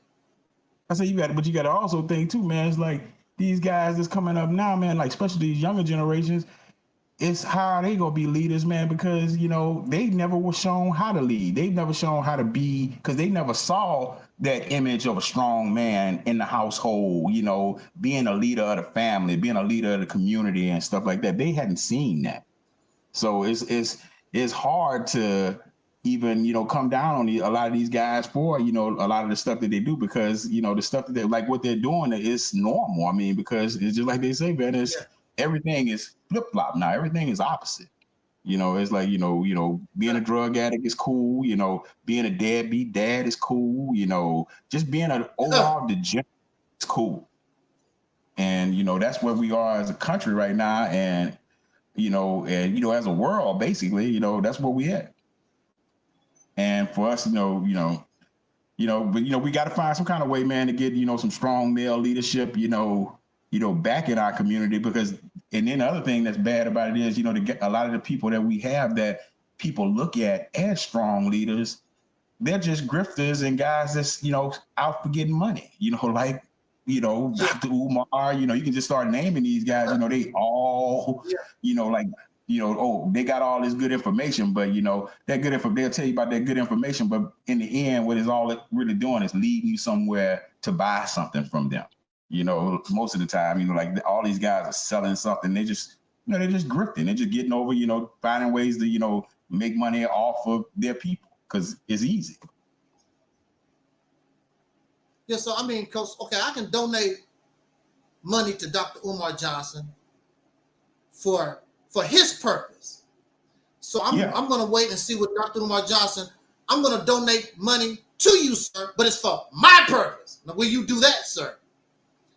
I say you got to also think too, man. It's like these guys that's coming up now, man, like especially these younger generations, it's how they gonna be leaders, man, because you know they never were shown how to lead. They've never shown how to be, because they never saw that image of a strong man in the household, you know, being a leader of the family, being a leader of the community and stuff like that. They hadn't seen that. So it's hard to even, you know, come down on a lot of these guys for, you know, a lot of the stuff that they do, because, you know, the stuff that like what they're doing is normal. I mean, because it's just like they say, man, everything is flip-flop now. Everything is opposite. You know, it's like, you know, being a drug addict is cool. You know, being a deadbeat dad is cool. You know, just being an overall degenerate is cool. And, you know, that's where we are as a country right now. And, you know, as a world, basically, you know, that's where we at. And for us, but we got to find some kind of way, man, to get, you know, some strong male leadership, you know, back in our community, because, and then the other thing that's bad about it is, you know, to get a lot of the people that we have that people look at as strong leaders, they're just grifters and guys that's, you know, out for getting money, you know, like, you know, Dr. Umar, you know, you can just start naming these guys, you know, they all, you know, like, you know, oh, they got all this good information, but, you know, that good info, they'll tell you about that good information, but in the end, what it's all really doing is leading you somewhere to buy something from them. You know, most of the time, you know, like all these guys are selling something. They just, you know, they're just grifting. They're just getting over, you know, finding ways to, you know, make money off of their people because it's easy. Yeah, so I mean, Coach, okay, I can donate money to Dr. Umar Johnson for his purpose. So I'm going to wait and see what Dr. Umar Johnson, I'm going to donate money to you, sir, but it's for my purpose. Now, will you do that, sir?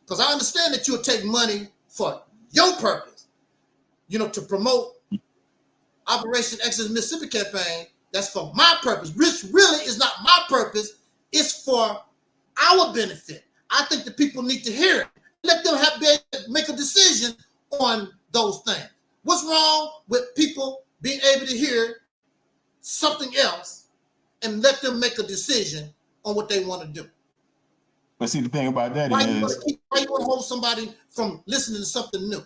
Because I understand that you'll take money for your purpose, you know, to promote Operation Exodus Mississippi campaign. That's for my purpose, which really is not my purpose. It's for our benefit. I think the people need to hear it. Let them make a decision on those things. What's wrong with people being able to hear something else and let them make a decision on what they want to do? But see, the thing about that why is, you want to hold somebody from listening to something new?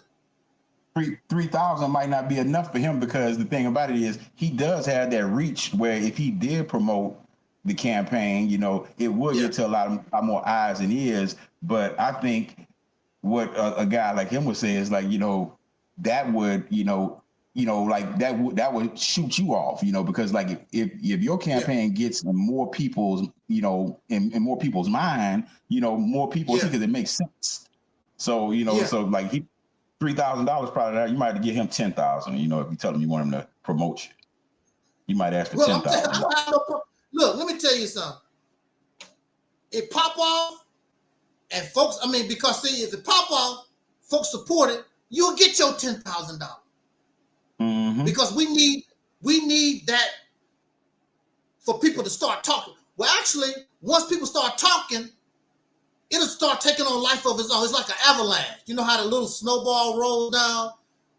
3,000 might not be enough for him, because the thing about it is he does have that reach where if he did promote the campaign, you know, it would get to a lot more eyes and ears. But I think what a guy like him would say is like, you know, that would, like that would shoot you off, you know, because like if your campaign gets in more people's, you know, in more people's mind, you know, more people see, because it makes sense. So, you know, so like he $3,000 probably, you might have to get him 10,000, you know, if you tell him you want him to promote you. You might ask for 10,000. Look, let me tell you something. It pop off, and folks, I mean, because see, if it pop off, folks support it, you'll get your $10,000. Mm-hmm. Because we need that for people to start talking. Well, actually, once people start talking, it'll start taking on life of its own. It's like an avalanche. You know how the little snowball rolls down?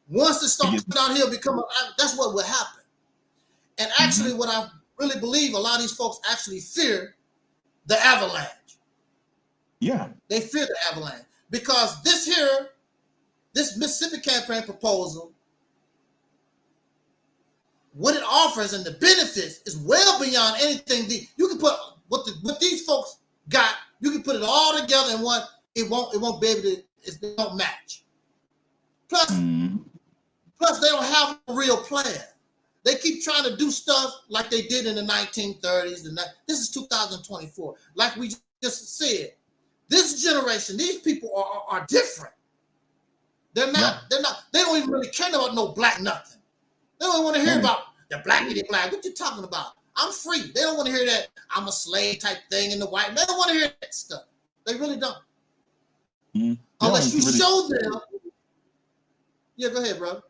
Once it starts down here, that's what will happen. And actually, what I really believe, a lot of these folks actually fear the avalanche. Yeah. They fear the avalanche. Because this Mississippi campaign proposal, what it offers and the benefits is well beyond anything. You can put what these folks got, you can put it all together in one. It won't be able to. It won't match. Plus, they don't have a real plan. They keep trying to do stuff like they did in the 1930s. This is 2024. Like we just said, this generation, these people are different. They're not. They don't even really care about no black nothing. They don't want to hear about the blackity black. What you talking about? I'm free. They don't want to hear that I'm a slave type thing in the white. They don't want to hear that stuff. They really don't. Unless you show them. Yeah, go ahead, bro.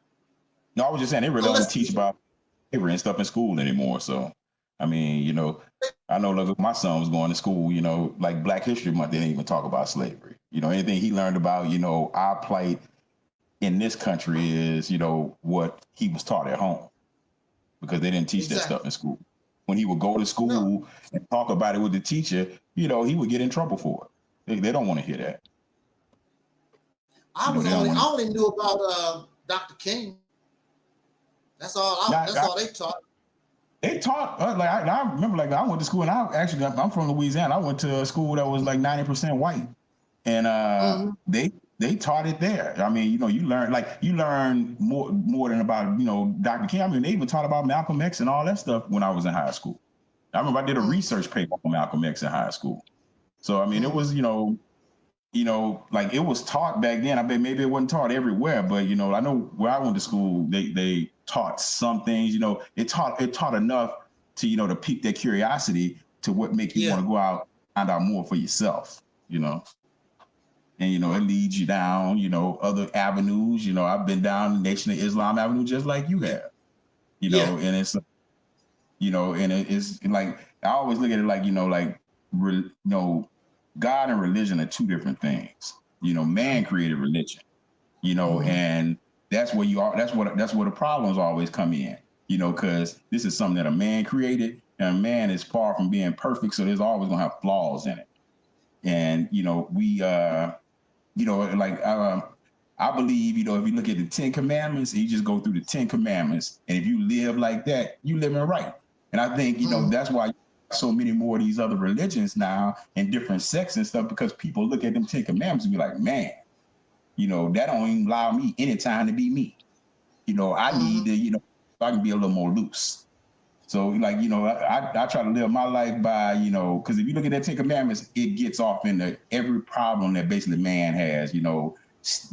No, I was just saying they really don't teach about slavery and stuff in school anymore. So, I mean, you know, I know like my son was going to school, you know, like Black History Month, they didn't even talk about slavery. You know, anything he learned about, you know, our plight in this country is, you know, what he was taught at home, because they didn't teach that stuff in school. When he would go to school and talk about it with the teacher, you know, he would get in trouble for it. They don't want to hear that. I only knew about Dr. King. That's all. That's all they taught. They taught like I remember, like I went to school, and I'm from Louisiana. I went to a school that was like 90% white, and they taught it there. I mean, you know, you learn more than about, you know, Dr. King. I mean, they even taught about Malcolm X and all that stuff when I was in high school. I remember I did a research paper on Malcolm X in high school. So I mean, it was, you know, like it was taught back then. I bet maybe it wasn't taught everywhere, but you know, I know where I went to school, they taught some things. You know, it taught enough to, you know, to pique their curiosity to what make you want to go out and find out more for yourself. You know. And, you know, it leads you down, you know, other avenues. You know, I've been down Nation of Islam Avenue just like you have, you know, and it's, you know, and it's like, I always look at it like, you know, like, you know, God and religion are two different things. You know, man created religion, you know, and that's where that's where the problems always come in, you know, because this is something that a man created, and a man is far from being perfect. So there's always going to have flaws in it. And, you know, you know, like I believe, you know, if you look at the 10 Commandments, and you just go through the 10 Commandments, and if you live like that, you living right. And I think, you know, that's why so many more of these other religions now and different sects and stuff, because people look at them 10 Commandments and be like, man, you know, that don't even allow me any time to be me. You know, I need to, you know, I can be a little more loose. So, like, you know, I try to live my life by, you know, because if you look at that 10 Commandments, it gets off into every problem that basically man has. You know,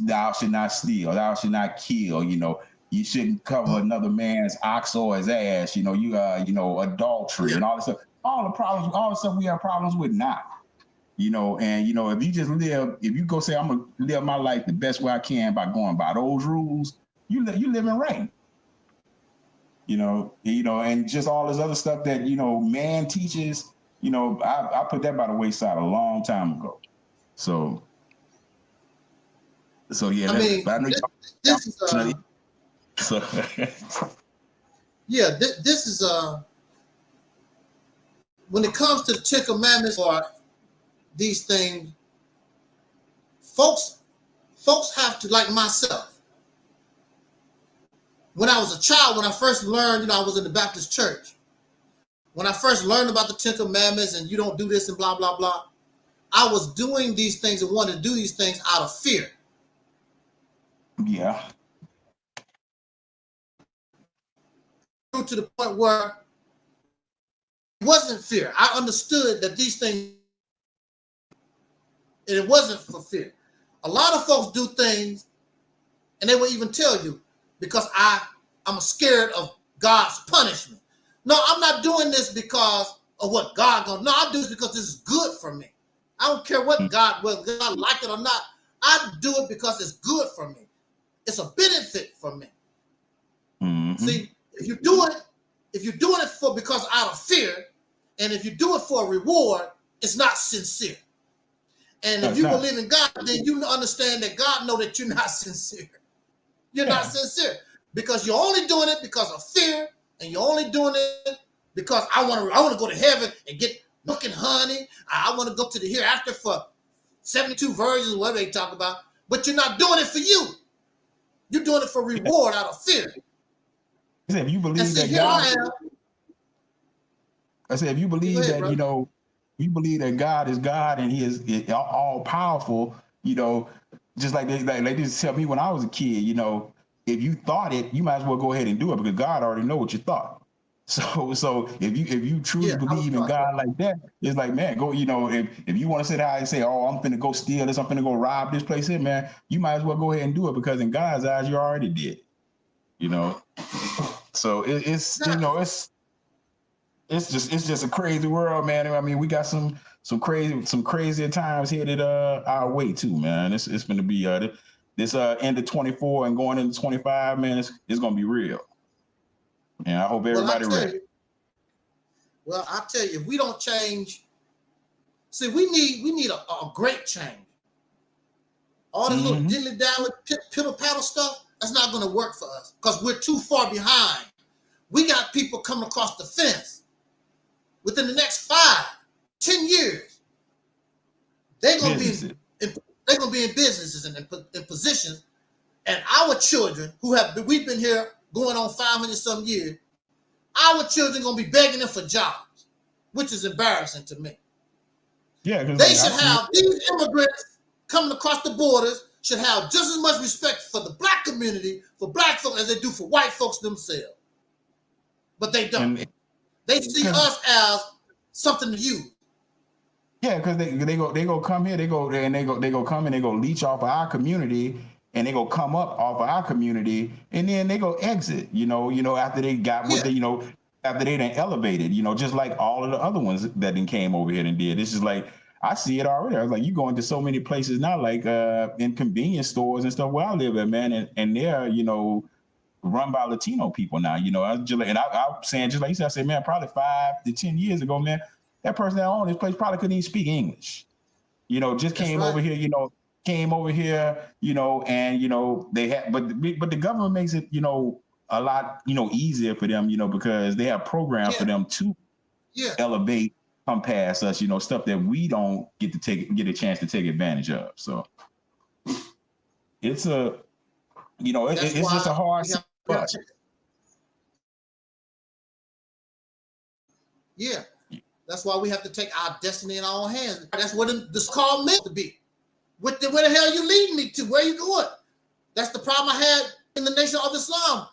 thou should not steal, thou should not kill, you know, you shouldn't cover another man's ox or his ass, you know, you know, adultery and all this stuff. All the stuff we have problems with now. You know, and, you know, if you go say, I'm going to live my life the best way I can by going by those rules, you living right. You know, and just all this other stuff that, you know, man teaches, you know, I put that by the wayside a long time ago. So yeah. I mean, this is this is when it comes to the 10 Commandments or these things, folks have to, like myself. When I was a child, when I first learned, you know, I was in the Baptist church. When I first learned about the 10 Commandments and you don't do this and blah, blah, blah, I was doing these things and wanted to do these things out of fear. Yeah. To the point where it wasn't fear. I understood that these things, and it wasn't for fear. A lot of folks do things, and they will even tell you, because I'm scared of God's punishment. No, I'm not doing this because of what God gonna. No, I do this because this is good for me. I don't care what whether God like it or not. I do it because it's good for me. It's a benefit for me. See, if you're doing it for because out of fear, and if you do it for a reward, it's not sincere. And if you believe in God, then you understand that God knows that you're not sincere. You're not sincere because you're only doing it because of fear, and you're only doing it because I want to go to heaven and get milk and honey. I want to go to the hereafter for 72 virgins, whatever they talk about. But you're not doing it for you. You're doing it for reward out of fear. If you believe that God, I said, if you believe that, bro, you know, you believe that God is God and He is all powerful, you know, just like they just tell me when I was a kid, you know, if you thought it, you might as well go ahead and do it because God already know what you thought. So if you truly believe in God like that, it's like, man, go, you know, if you want to sit down and say, oh, I'm finna go steal this, I'm finna go rob this place here, man, you might as well go ahead and do it because in God's eyes, you already did, you know. So it's you know, it's it's just a crazy world, man. I mean, we got some crazier times headed our way too, man. It's going to be this end of 24 and going into 25, man. It's going to be real, and I hope everybody ready. Well, I tell you, if we don't change, see, we need a great change. All this little dilly-dally, piddle-paddle stuff, that's not going to work for us because we're too far behind. We got people coming across the fence. Within the next 5, 10 years, they're going to be in businesses and in positions, and our children we've been here going on 500 some years, our children going to be begging them for jobs, which is embarrassing to me. Yeah, they should have these immigrants coming across the borders should have just as much respect for the black community, for black folks, as they do for white folks themselves. But they don't. They see us as something to use. Yeah, because they go come here, they go come and they go leech off of our community, and they go come up off of our community, and then they go exit. After they got what they after they done elevated. Just like all of the other ones that then came over here and did. It's just like I see it already. I was like, you go into so many places now, like in convenience stores and stuff where I live at, man, and they're run by Latino people now. I'm saying just like you said, I said, man, probably 5 to 10 years ago, man, that person that owned this place probably couldn't even speak English. Just came over here, and they had, but the government makes it, a lot, easier for them, because they have programs for them to elevate, come past us, stuff that we don't get a chance to take advantage of. So it's a, it's just a hard. Yeah, that's why we have to take our destiny in our own hands. That's what this call meant to be. Where the hell are you leading me to? Where are you going? That's the problem I had in the Nation of Islam.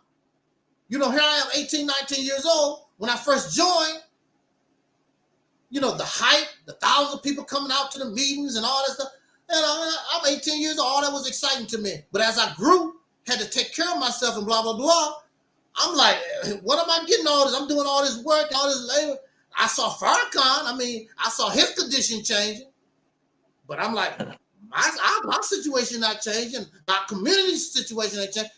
Here I am, 18, 19 years old. When I first joined, the hype, the thousands of people coming out to the meetings and all that stuff. I'm 18 years old. All that was exciting to me. But as I grew, had to take care of myself and blah, blah, blah. I'm like, what am I getting all this? I'm doing all this work, all this labor. I saw Farrakhan. I saw his condition changing. But I'm like, my situation not changing. My community situation ain't changing.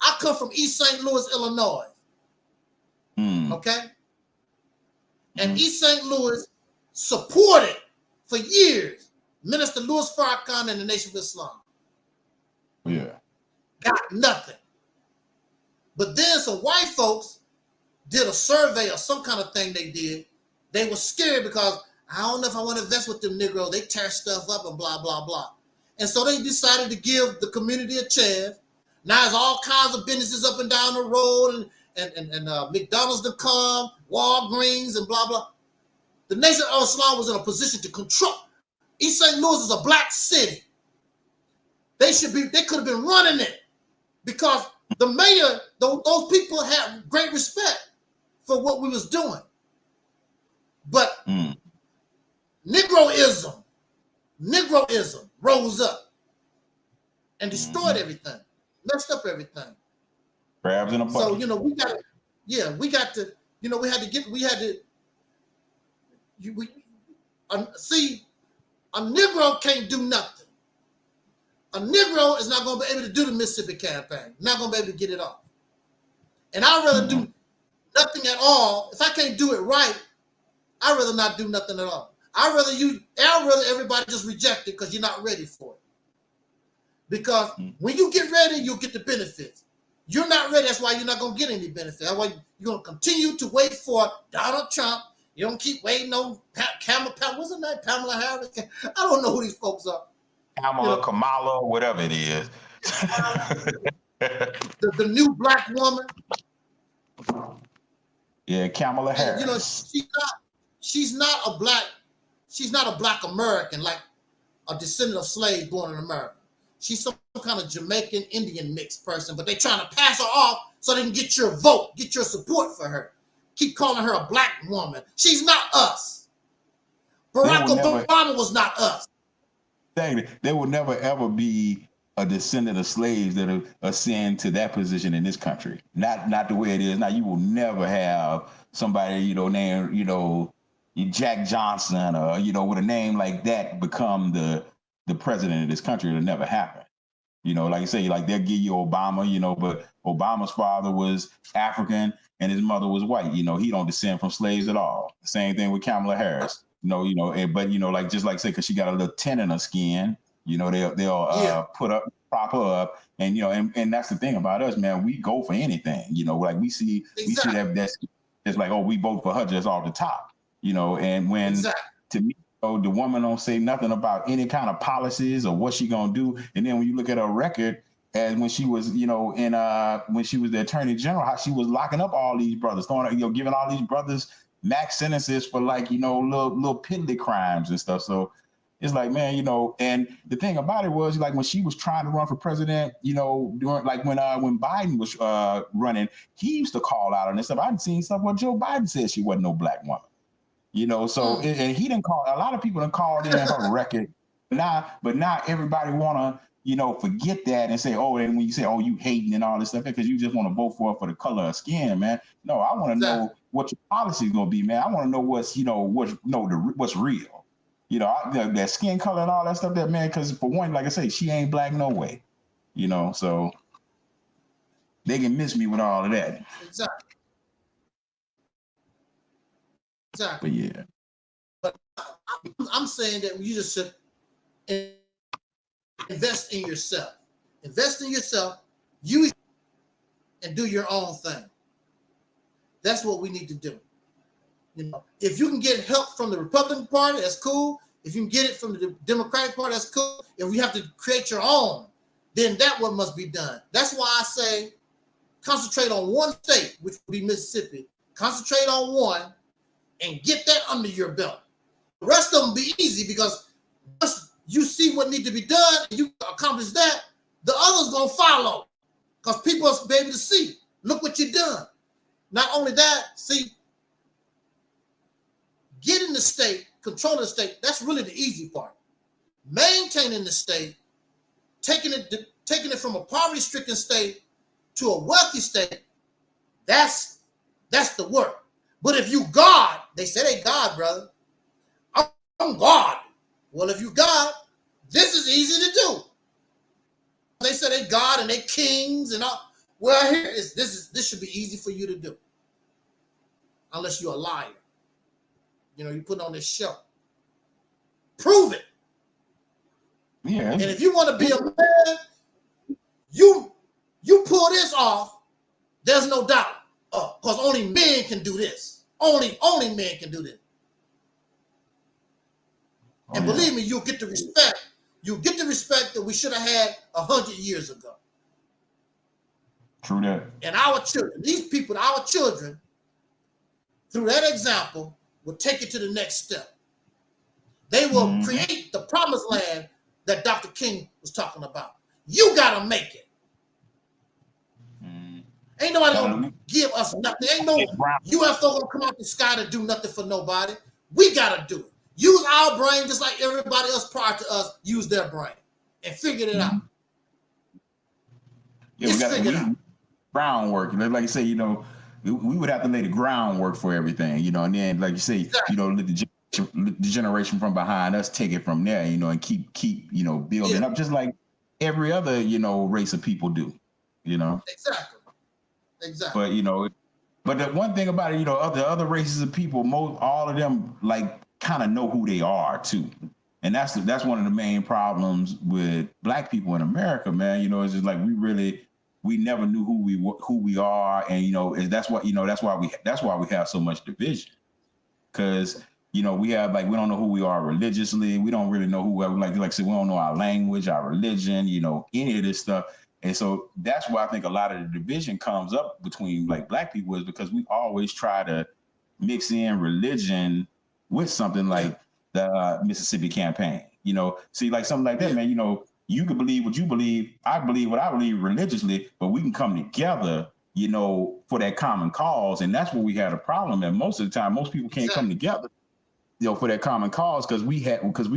I come from East St. Louis, Illinois. Okay? And East St. Louis supported for years Minister Louis Farrakhan and the Nation of Islam. Yeah. Got nothing. But then some white folks did a survey or some kind of thing they did. They were scared because I don't know if I want to invest with them Negroes. They tear stuff up and blah, blah, blah. And so they decided to give the community a chance. Now there's all kinds of businesses up and down the road and McDonald's to come, Walgreens and blah, blah. The Nation of Islam was in a position to control. East St. Louis is a black city. They could have been running it because the mayor, those people had great respect for what we was doing. But Negroism rose up and destroyed everything, messed up everything. Crabs in a bucket. So, see, a Negro can't do nothing. A Negro is not going to be able to do the Mississippi campaign, not going to be able to get it off. And I'd rather do nothing at all. If I can't do it right, I'd rather not do nothing at all. I'd rather everybody just reject it because you're not ready for it. Because when you get ready, you'll get the benefits. You're not ready, that's why you're not going to get any benefits. That's why you're going to continue to wait for Donald Trump. You don't keep waiting on what's her name? Pamela Harris? I don't know who these folks are. Kamala, whatever it is. the new black woman. Yeah, Kamala Harris. And, she's not a black American, like a descendant of slaves born in America. She's some kind of Jamaican Indian mixed person, but they're trying to pass her off so they can get your vote, get your support for her. Keep calling her a black woman. She's not us. Barack Obama was not us. They will never ever be a descendant of slaves that ascend to that position in this country. Not the way it is now. You will never have somebody, you know, named, you know, Jack Johnson or, you know, with a name like that become the president of this country. It'll never happen. You know, like I say, like they'll give you Obama, you know, but Obama's father was African and his mother was white. You know, he don't descend from slaves at all. Same thing with Kamala Harris. But you know, like just like say, because she got a little tint in her skin, you know, they'll prop her up, and you know, and that's the thing about us, man. We go for anything, you know, like we see that's it's like, oh, we vote for her just off the top, you know, and when to me. So the woman don't say nothing about any kind of policies or what she gonna do. And then when you look at her record, as when she was, you know, when she was the attorney general, how she was locking up all these brothers, giving all these brothers max sentences for like, you know, little piddly crimes and stuff. So it's like, man, you know, and the thing about it was like when she was trying to run for president, you know, during like when Biden was running, he used to call out on this stuff. I've seen stuff where Joe Biden said she wasn't no black woman. You know, so and he didn't call. A lot of people done called in her record. But now everybody wanna, you know, forget that and say, oh, and when you say, oh, you hating and all this stuff, because you just want to vote for the color of skin, man. No, I want to know what your policy is gonna be, man. I want to know what's real. You know, that skin color and all that stuff, that man. Because for one, like I say, she ain't black no way. You know, so they can miss me with all of that. Exactly. But yeah. But I'm saying that you just should invest in yourself. Invest in yourself. You and do your own thing. That's what we need to do. You know, if you can get help from the Republican Party, that's cool. If you can get it from the Democratic Party, that's cool. If we have to create your own, then that what must be done. That's why I say concentrate on one state, which would be Mississippi. Concentrate on one and get that under your belt. The rest of them be easy because once you see what needs to be done and you accomplish that, the others gonna follow because people will be able to see. Look what you've done. Not only that, see, getting the state, controlling the state, that's really the easy part. Maintaining the state, taking it from a poverty-stricken state to a wealthy state, that's the work. But if you God, they say they God, brother. I'm God. Well, if you God, this is easy to do. They say they God and they kings and all. Well, this should be easy for you to do. Unless you're a liar. You know, you put on this show. Prove it. Yeah. And if you want to be a man, you pull this off, there's no doubt. Because only men can do this. Only men can do this. And believe me, you'll get the respect. You'll get the respect that we should have had 100 years ago. True that. And our children, these people, our children, through that example, will take it to the next step. They will create the promised land that Dr. King was talking about. You got to make it. Ain't nobody gonna give us nothing. Ain't no UFO gonna come out the sky to do nothing for nobody. We gotta do it. Use our brain just like everybody else prior to us used their brain and figured it out. Yeah, we got the groundwork. Like you say, you know, we would have to lay the groundwork for everything, you know, and then like you say, you know, let the generation from behind us take it from there, you know, and keep you know, building up just like every other, you know, race of people do, you know. Exactly. But you know, but the one thing about it, you know, other races of people, all of them like kind of know who they are too, and that's one of the main problems with Black people in America, man. You know, it's just like we never knew who we are, and you know, that's why we have so much division, because you know we don't know who we are religiously, we don't really know who we like I said, we don't know our language, our religion, you know, any of this stuff. And so that's why I think a lot of the division comes up between like Black people is because we always try to mix in religion with something like the Mississippi campaign. You know, see, like something like that, man, you know, you can believe what you believe, I believe what I believe religiously, but we can come together, you know, for that common cause. And that's where we had a problem. And most of the time, most people can't come together, you know, for that common cause because we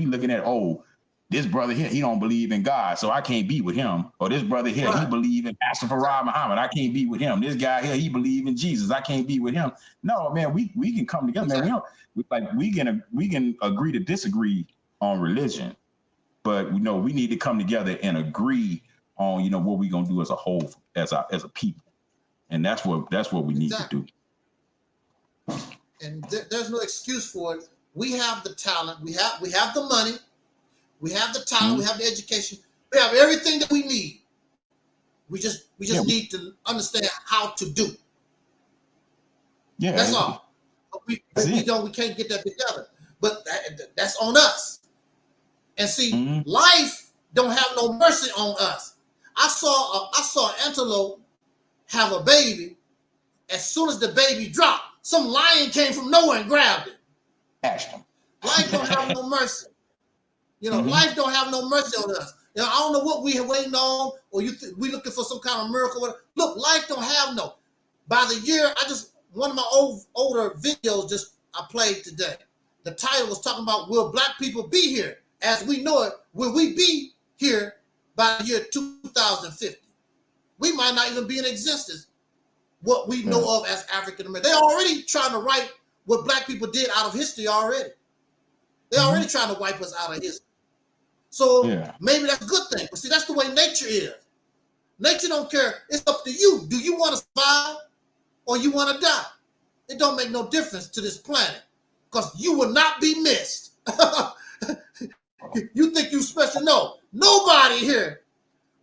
looking at, oh, this brother here, he don't believe in God, so I can't be with him. Or this brother here, he believe in Rastafari Muhammad, I can't be with him. This guy here, he believe in Jesus, I can't be with him. No, man, we can come together, man. We can agree to disagree on religion, but we need to come together and agree on what we're gonna do as a whole, as a people, and that's what we need to do. And there's no excuse for it. We have the talent, we have the money, we have the talent, we have the education, we have everything that we need. We just need to understand how to do. Yeah, that's all. We can't get that together. But that's on us. And see, life don't have no mercy on us. I saw an antelope have a baby. As soon as the baby dropped, some lion came from nowhere and grabbed it. Life don't have no mercy. Life don't have no mercy on us. I don't know what we are waiting on, or we looking for some kind of miracle. Look, life don't have no. By the year, one of my older videos I played today. The title was talking about, will black people be here as we know it? Will we be here by the year 2050? We might not even be in existence. What we know of as African American. They're already trying to write what black people did out of history already. They're already trying to wipe us out of history. So maybe that's a good thing. But see, that's the way nature is. Nature don't care. It's up to you. Do you want to survive or you want to die? It don't make no difference to this planet because you will not be missed. You think you special? No, nobody here.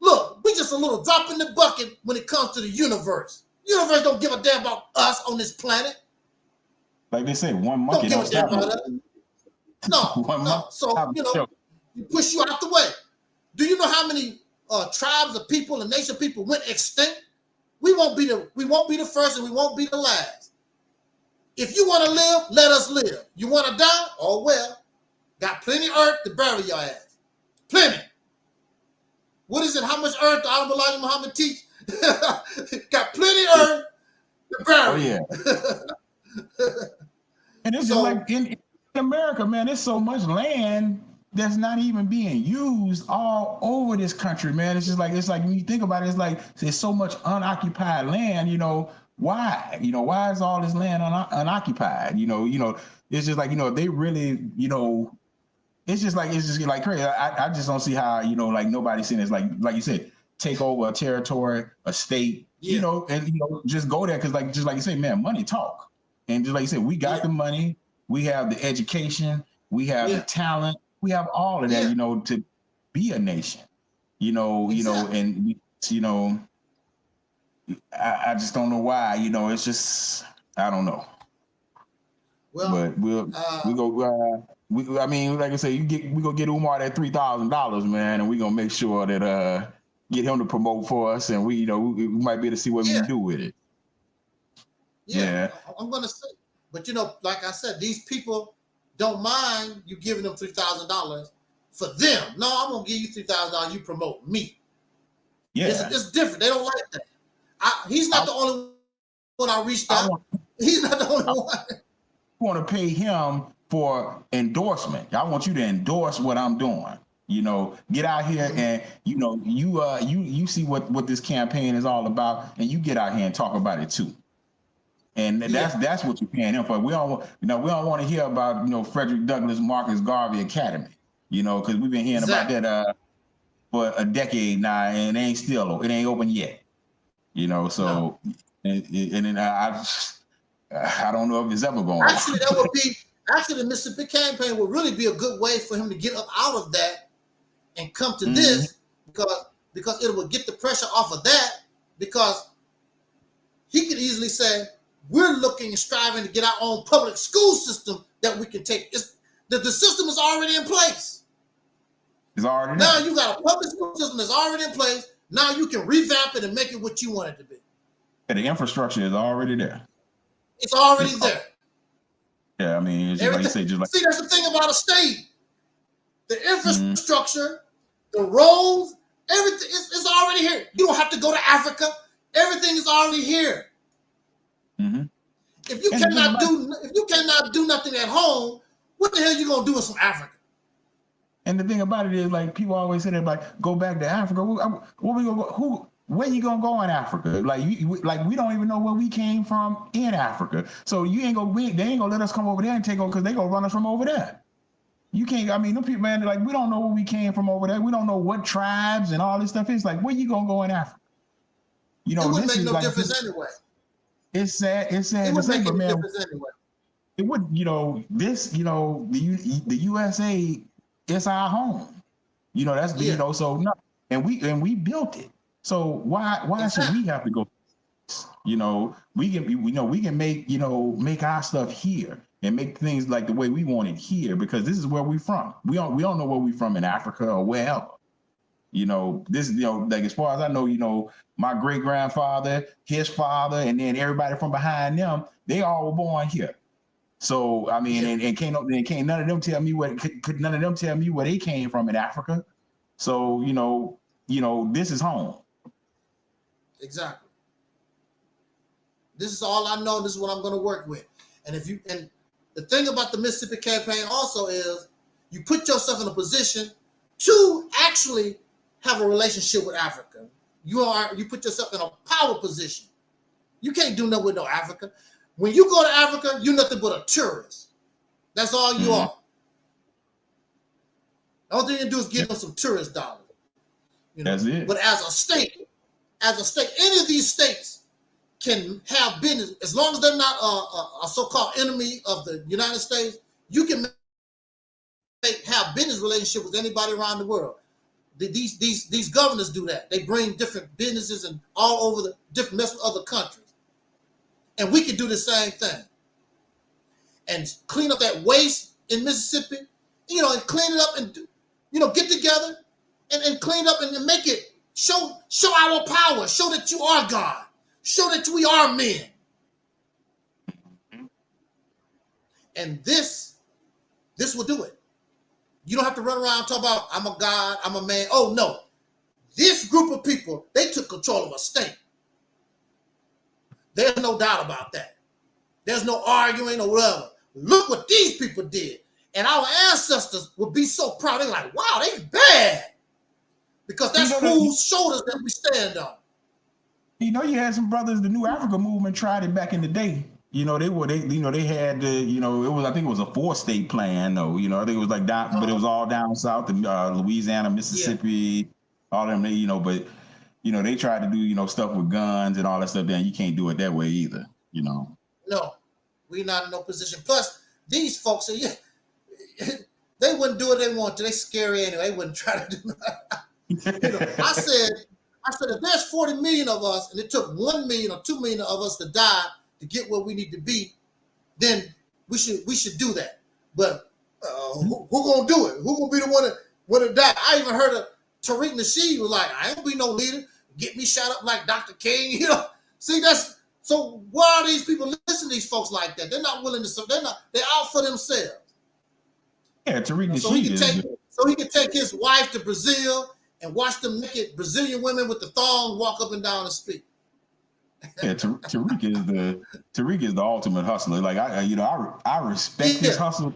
Look, we just a little drop in the bucket when it comes to the universe. The universe don't give a damn about us on this planet. Like they say, one monkey don't stop. No. So, you push you out the way. Do you know how many tribes of people and nation of people went extinct? We won't be the first and we won't be the last. If you want to live, let us live. You want to die? Oh well. Got plenty of earth to bury your ass. Plenty. What is it? How much earth do Aleeyah Muhammad teach? Got plenty of earth to bury. Oh yeah. And it's just like in America, man, there's so much land that's not even being used all over this country, man. It's like when you think about it, it's like there's so much unoccupied land. Why? Why is all this land unoccupied? It's just like they really, it's just like crazy. I just don't see how like nobody's seen it. It's like you said, take over a territory, a state, and just go there because just like you say, man, money talk. And just like you said, we got the money, we have the education, we have the talent, we have all of that, to be a nation, and I just don't know why, it's just, I don't know. Well, but I mean, like I say, we gonna get Umar that $3,000, man, and we gonna make sure that get him to promote for us, and we might be able to see what we can do with it. Yeah, I'm gonna say, but like I said, these people don't mind you giving them $3,000 for them. No, I'm gonna give you $3,000. You promote me. Yeah, it's different. They don't like that. He's not the only one I reached out. He's not the only one. I want to pay him for endorsement. I want you to endorse what I'm doing. Get out here and you see what this campaign is all about, and you get out here and talk about it too. And that's what you're paying him for. We don't want to hear about Frederick Douglass Marcus Garvey Academy, because we've been hearing about that for a decade now, and it ain't open yet. So and then I don't know if it's ever going. Actually, the Mississippi campaign would really be a good way for him to get up out of that and come to this, because it would get the pressure off of that, because he could easily say, we're looking and striving to get our own public school system that we can take. The system is already in place. It's already now you got a public school system that's already in place. Now you can revamp it and make it what you want it to be. And the infrastructure is already there. It's already there. Yeah, I mean, it's just like you say, see, that's the thing about a state. The infrastructure, the roads, everything is already here. You don't have to go to Africa. Everything is already here. If you cannot do nothing at home, what the hell are you gonna do in some Africa? And the thing about it is, like, people always say that, like, go back to Africa. Where we gonna go? Where you gonna go in Africa? Like, we don't even know where we came from in Africa. So you ain't gonna, they ain't gonna let us come over there and take over because they gonna run us from over there. You can't. I mean, them people, man, like, we don't know where we came from over there. We don't know what tribes and all this stuff is. Like, where you gonna go in Africa? You know, it wouldn't this make is no like, difference anyway. It's sad. It's sad. It wouldn't make any man, difference anyway. it would, you know, this, you know, the USA, it's our home. You know, that's you know, so no, and we built it. So why should we have to go? You know, we can make our stuff here and make things like the way we want it here, because this is where we from. We don't know where we from in Africa or wherever. You know, this, you know, like, as far as I know, you know, my great grandfather, his father, and then everybody from behind them, they all were born here. So I mean, and can't none of them tell me could none of them tell me where they came from in Africa. So you know, this is home. Exactly. This is all I know. This is what I'm going to work with. And the thing about the Mississippi campaign also is you put yourself in a position to actually have a relationship with Africa. You put yourself in a power position. You can't do nothing with no Africa. When you go to Africa, you're nothing but a tourist. That's all you are. The only thing you do is give them some tourist dollars. You know? That's it. But as a state, any of these states can have business, as long as they're not a so-called enemy of the United States. You can have business relationship with anybody around the world. These governors do that. They bring different businesses and all over the different other countries. And we can do the same thing. And clean up that waste in Mississippi, you know, and clean it up and, you know, get together and clean up and make it, show our power, show that you are God, show that we are men. And this will do it. You don't have to run around and talk about, I'm a God, I'm a man. Oh, no. This group of people, they took control of a state. There's no doubt about that. There's no arguing or whatever. Look what these people did. And our ancestors would be so proud. They're like, wow, they bad. Because that's whose shoulders that we stand on. You know, you had some brothers, the New Africa movement tried it back in the day. You know, they had you know, I think it was a 4-state plan, though. You know, I think it was like down, but it was all down south, Louisiana, Mississippi, all them, you know, but you know, they tried to do, you know, stuff with guns and all that stuff. Then you can't do it that way either, you know. No, we're not in no position. Plus, these folks, they wouldn't do what they want to. They scary anyway. They wouldn't try to do that. You know, I said, if there's 40 million of us and it took 1 million or 2 million of us to die to get where we need to be, then we should do that. But who gonna do it? Who gonna be the one to die? I even heard of Tariq Nasheed was like, I ain't gonna be no leader. Get me shot up like Dr. King, you know. See, so why are these people listening to these folks like that? They're not willing to. They're out for themselves. Yeah, Tariq Nasheed. So he can take his wife to Brazil and watch them naked Brazilian women with the thong walk up and down the street. Yeah, Tariq is the ultimate hustler. Like I respect his hustle.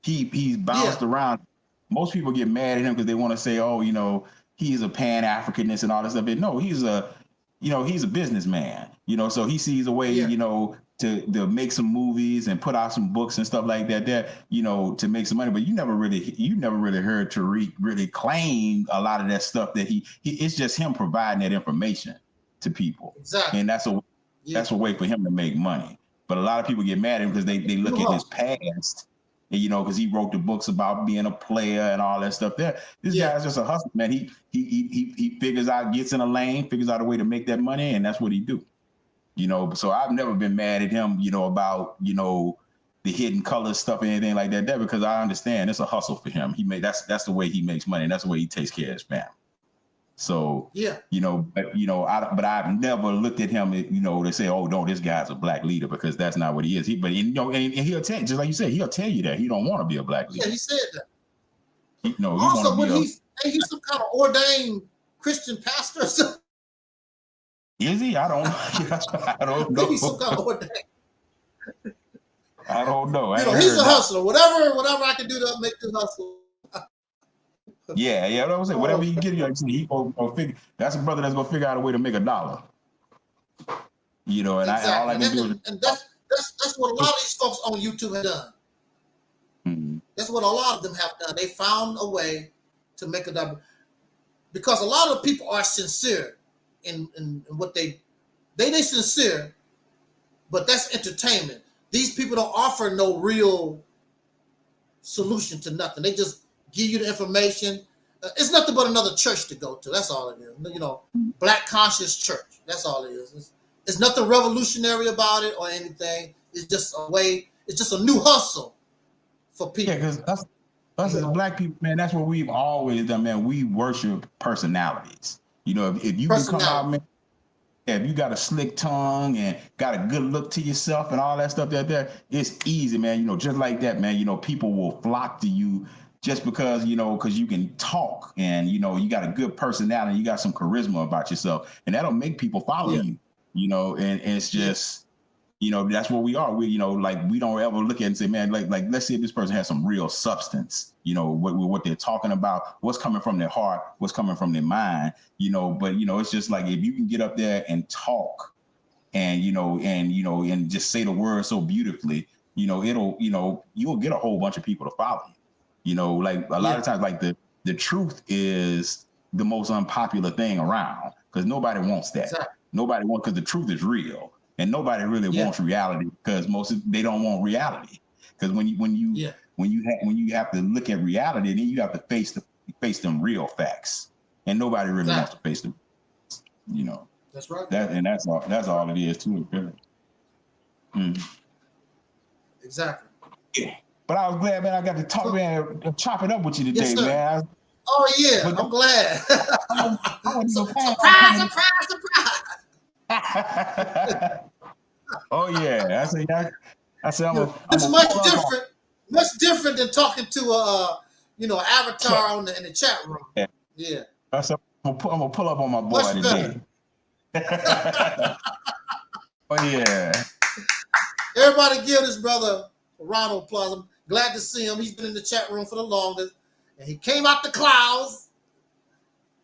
He's bounced around. Most people get mad at him because they want to say, oh, you know, he's a Pan-Africanist and all this stuff. But no, he's a businessman. You know, so he sees a way, you know, to make some movies and put out some books and stuff like that, you know, to make some money. But you never really heard Tariq really claim a lot of that stuff that he it's just him providing that information to people. Exactly. And that's a way for him to make money. But a lot of people get mad at him because they look at his past. And, you know, because he wrote the books about being a player and all that stuff there. This guy's just a hustler, man. He figures out, gets in a lane, figures out a way to make that money, and that's what he do. You know, so I've never been mad at him, you know, about, you know, the hidden color stuff or anything like that, because I understand it's a hustle for him. That's the way he makes money, and that's the way he takes care of his family. So, you know, but I've never looked at him, you know, to say, oh, no, this guy's a black leader, because that's not what he is. But you know, and he'll tell, just like you said, he'll tell you that he don't want to be a black leader. Yeah, he said that. Also, he's some kind of ordained Christian pastor or something. Is he? I don't know. Maybe some kind of ordained. I don't know. You know, he's a hustler. Whatever I can do to make him hustle. Yeah, yeah. What I was saying, whatever you get, like, he gonna figure. That's a brother that's gonna figure out a way to make $1. You know, and exactly. all I can do is. And that's what a lot of these folks on YouTube have done. Mm-hmm. That's what a lot of them have done. They found a way to make $1, because a lot of people are sincere in what they sincere, but that's entertainment. These people don't offer no real solution to nothing. They just give you the information. It's nothing but another church to go to. That's all it is. You know, black conscious church. That's all it is. It's nothing revolutionary about it or anything. It's just a way. It's just a new hustle for people. Yeah, because us as black people, man, that's what we've always done, man. We worship personalities. You know, if you can come out, man, if you got a slick tongue and got a good look to yourself and all that stuff there, it's easy, man. You know, just like that, man. You know, people will flock to you just because, you know, because you can talk and, you know, you got a good personality, you got some charisma about yourself, and that'll make people follow you. You know, and it's just, you know, that's what we are. We, you know, like, we don't ever look at it and say, man, like let's see if this person has some real substance, you know, what they're talking about, what's coming from their heart, what's coming from their mind, you know. But, you know, it's just like, if you can get up there and talk and, and just say the word so beautifully, you know, you'll get a whole bunch of people to follow you. You know, like a lot of times, like the truth is the most unpopular thing around, because nobody wants that. Exactly. Nobody wants, because the truth is real, and nobody really wants reality, because they don't want reality. Because when you have to look at reality, then you have to face them real facts, and nobody really wants to face them. You know. That's right. That's all it is too. Really. Exactly. Yeah. But I was glad, man, I got to talk, man, chop it up with you today, man. Oh yeah, I'm glad. Surprise! Oh yeah, I said it's much different than talking to a avatar in the chat room. Yeah. I said I'm gonna pull up on my boy today. Oh yeah. Everybody give this brother a round of applause. I'm glad to see him. He's been in the chat room for the longest, and he came out the clouds.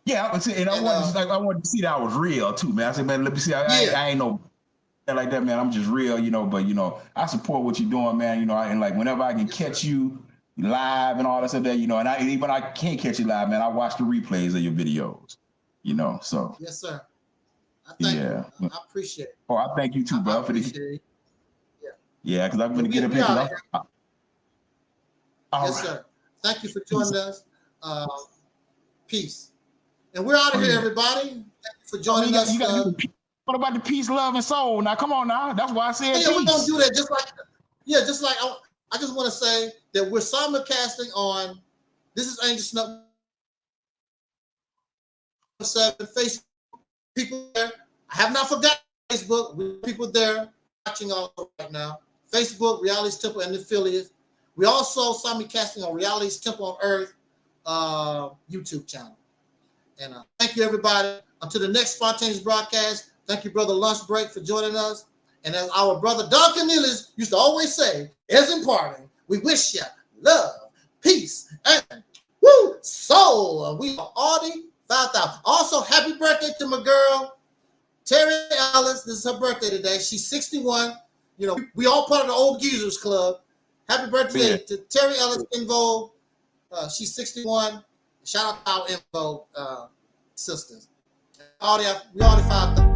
Yeah, I wanted to see that I was real too, man. I said, man, let me see. I ain't no like that, man. I'm just real, you know. But, you know, I support what you're doing, man. You know, and like whenever I can catch you live and all that stuff, there, you know, and even I can't catch you live, man. I watch the replays of your videos, you know. So yes, sir. I thank you. I appreciate it. Oh, I thank you too, bro. Yeah, because I'm gonna get a picture. Yes, sir. Thank you for joining us. Peace. And we're out of here, everybody. Thank you for joining us. What about the peace, love, and soul? Now, come on now. That's why I said peace. We're gonna do that just like I just want to say that we're simulcasting on. This is Angelsnupnup7 Facebook. People there. I have not forgotten Facebook. We have people there watching all right now. Facebook, Reality's Temple, and the affiliates. We also simulcasting on Reality's Temple on Earth YouTube channel. And thank you, everybody. Until the next spontaneous broadcast, thank you, Brother Lunch Break, for joining us. And as our brother Duncan Ellis used to always say, as in parting, we wish you love, peace, and soul. We are Audi 5000. Also, happy birthday to my girl, Terry Ellis. This is her birthday today. She's 61. You know, we all part of the Old Geezers Club. Happy birthday to Terry Ellis, EnVogue. She's 61. Shout out to our EnVogue sisters. We already found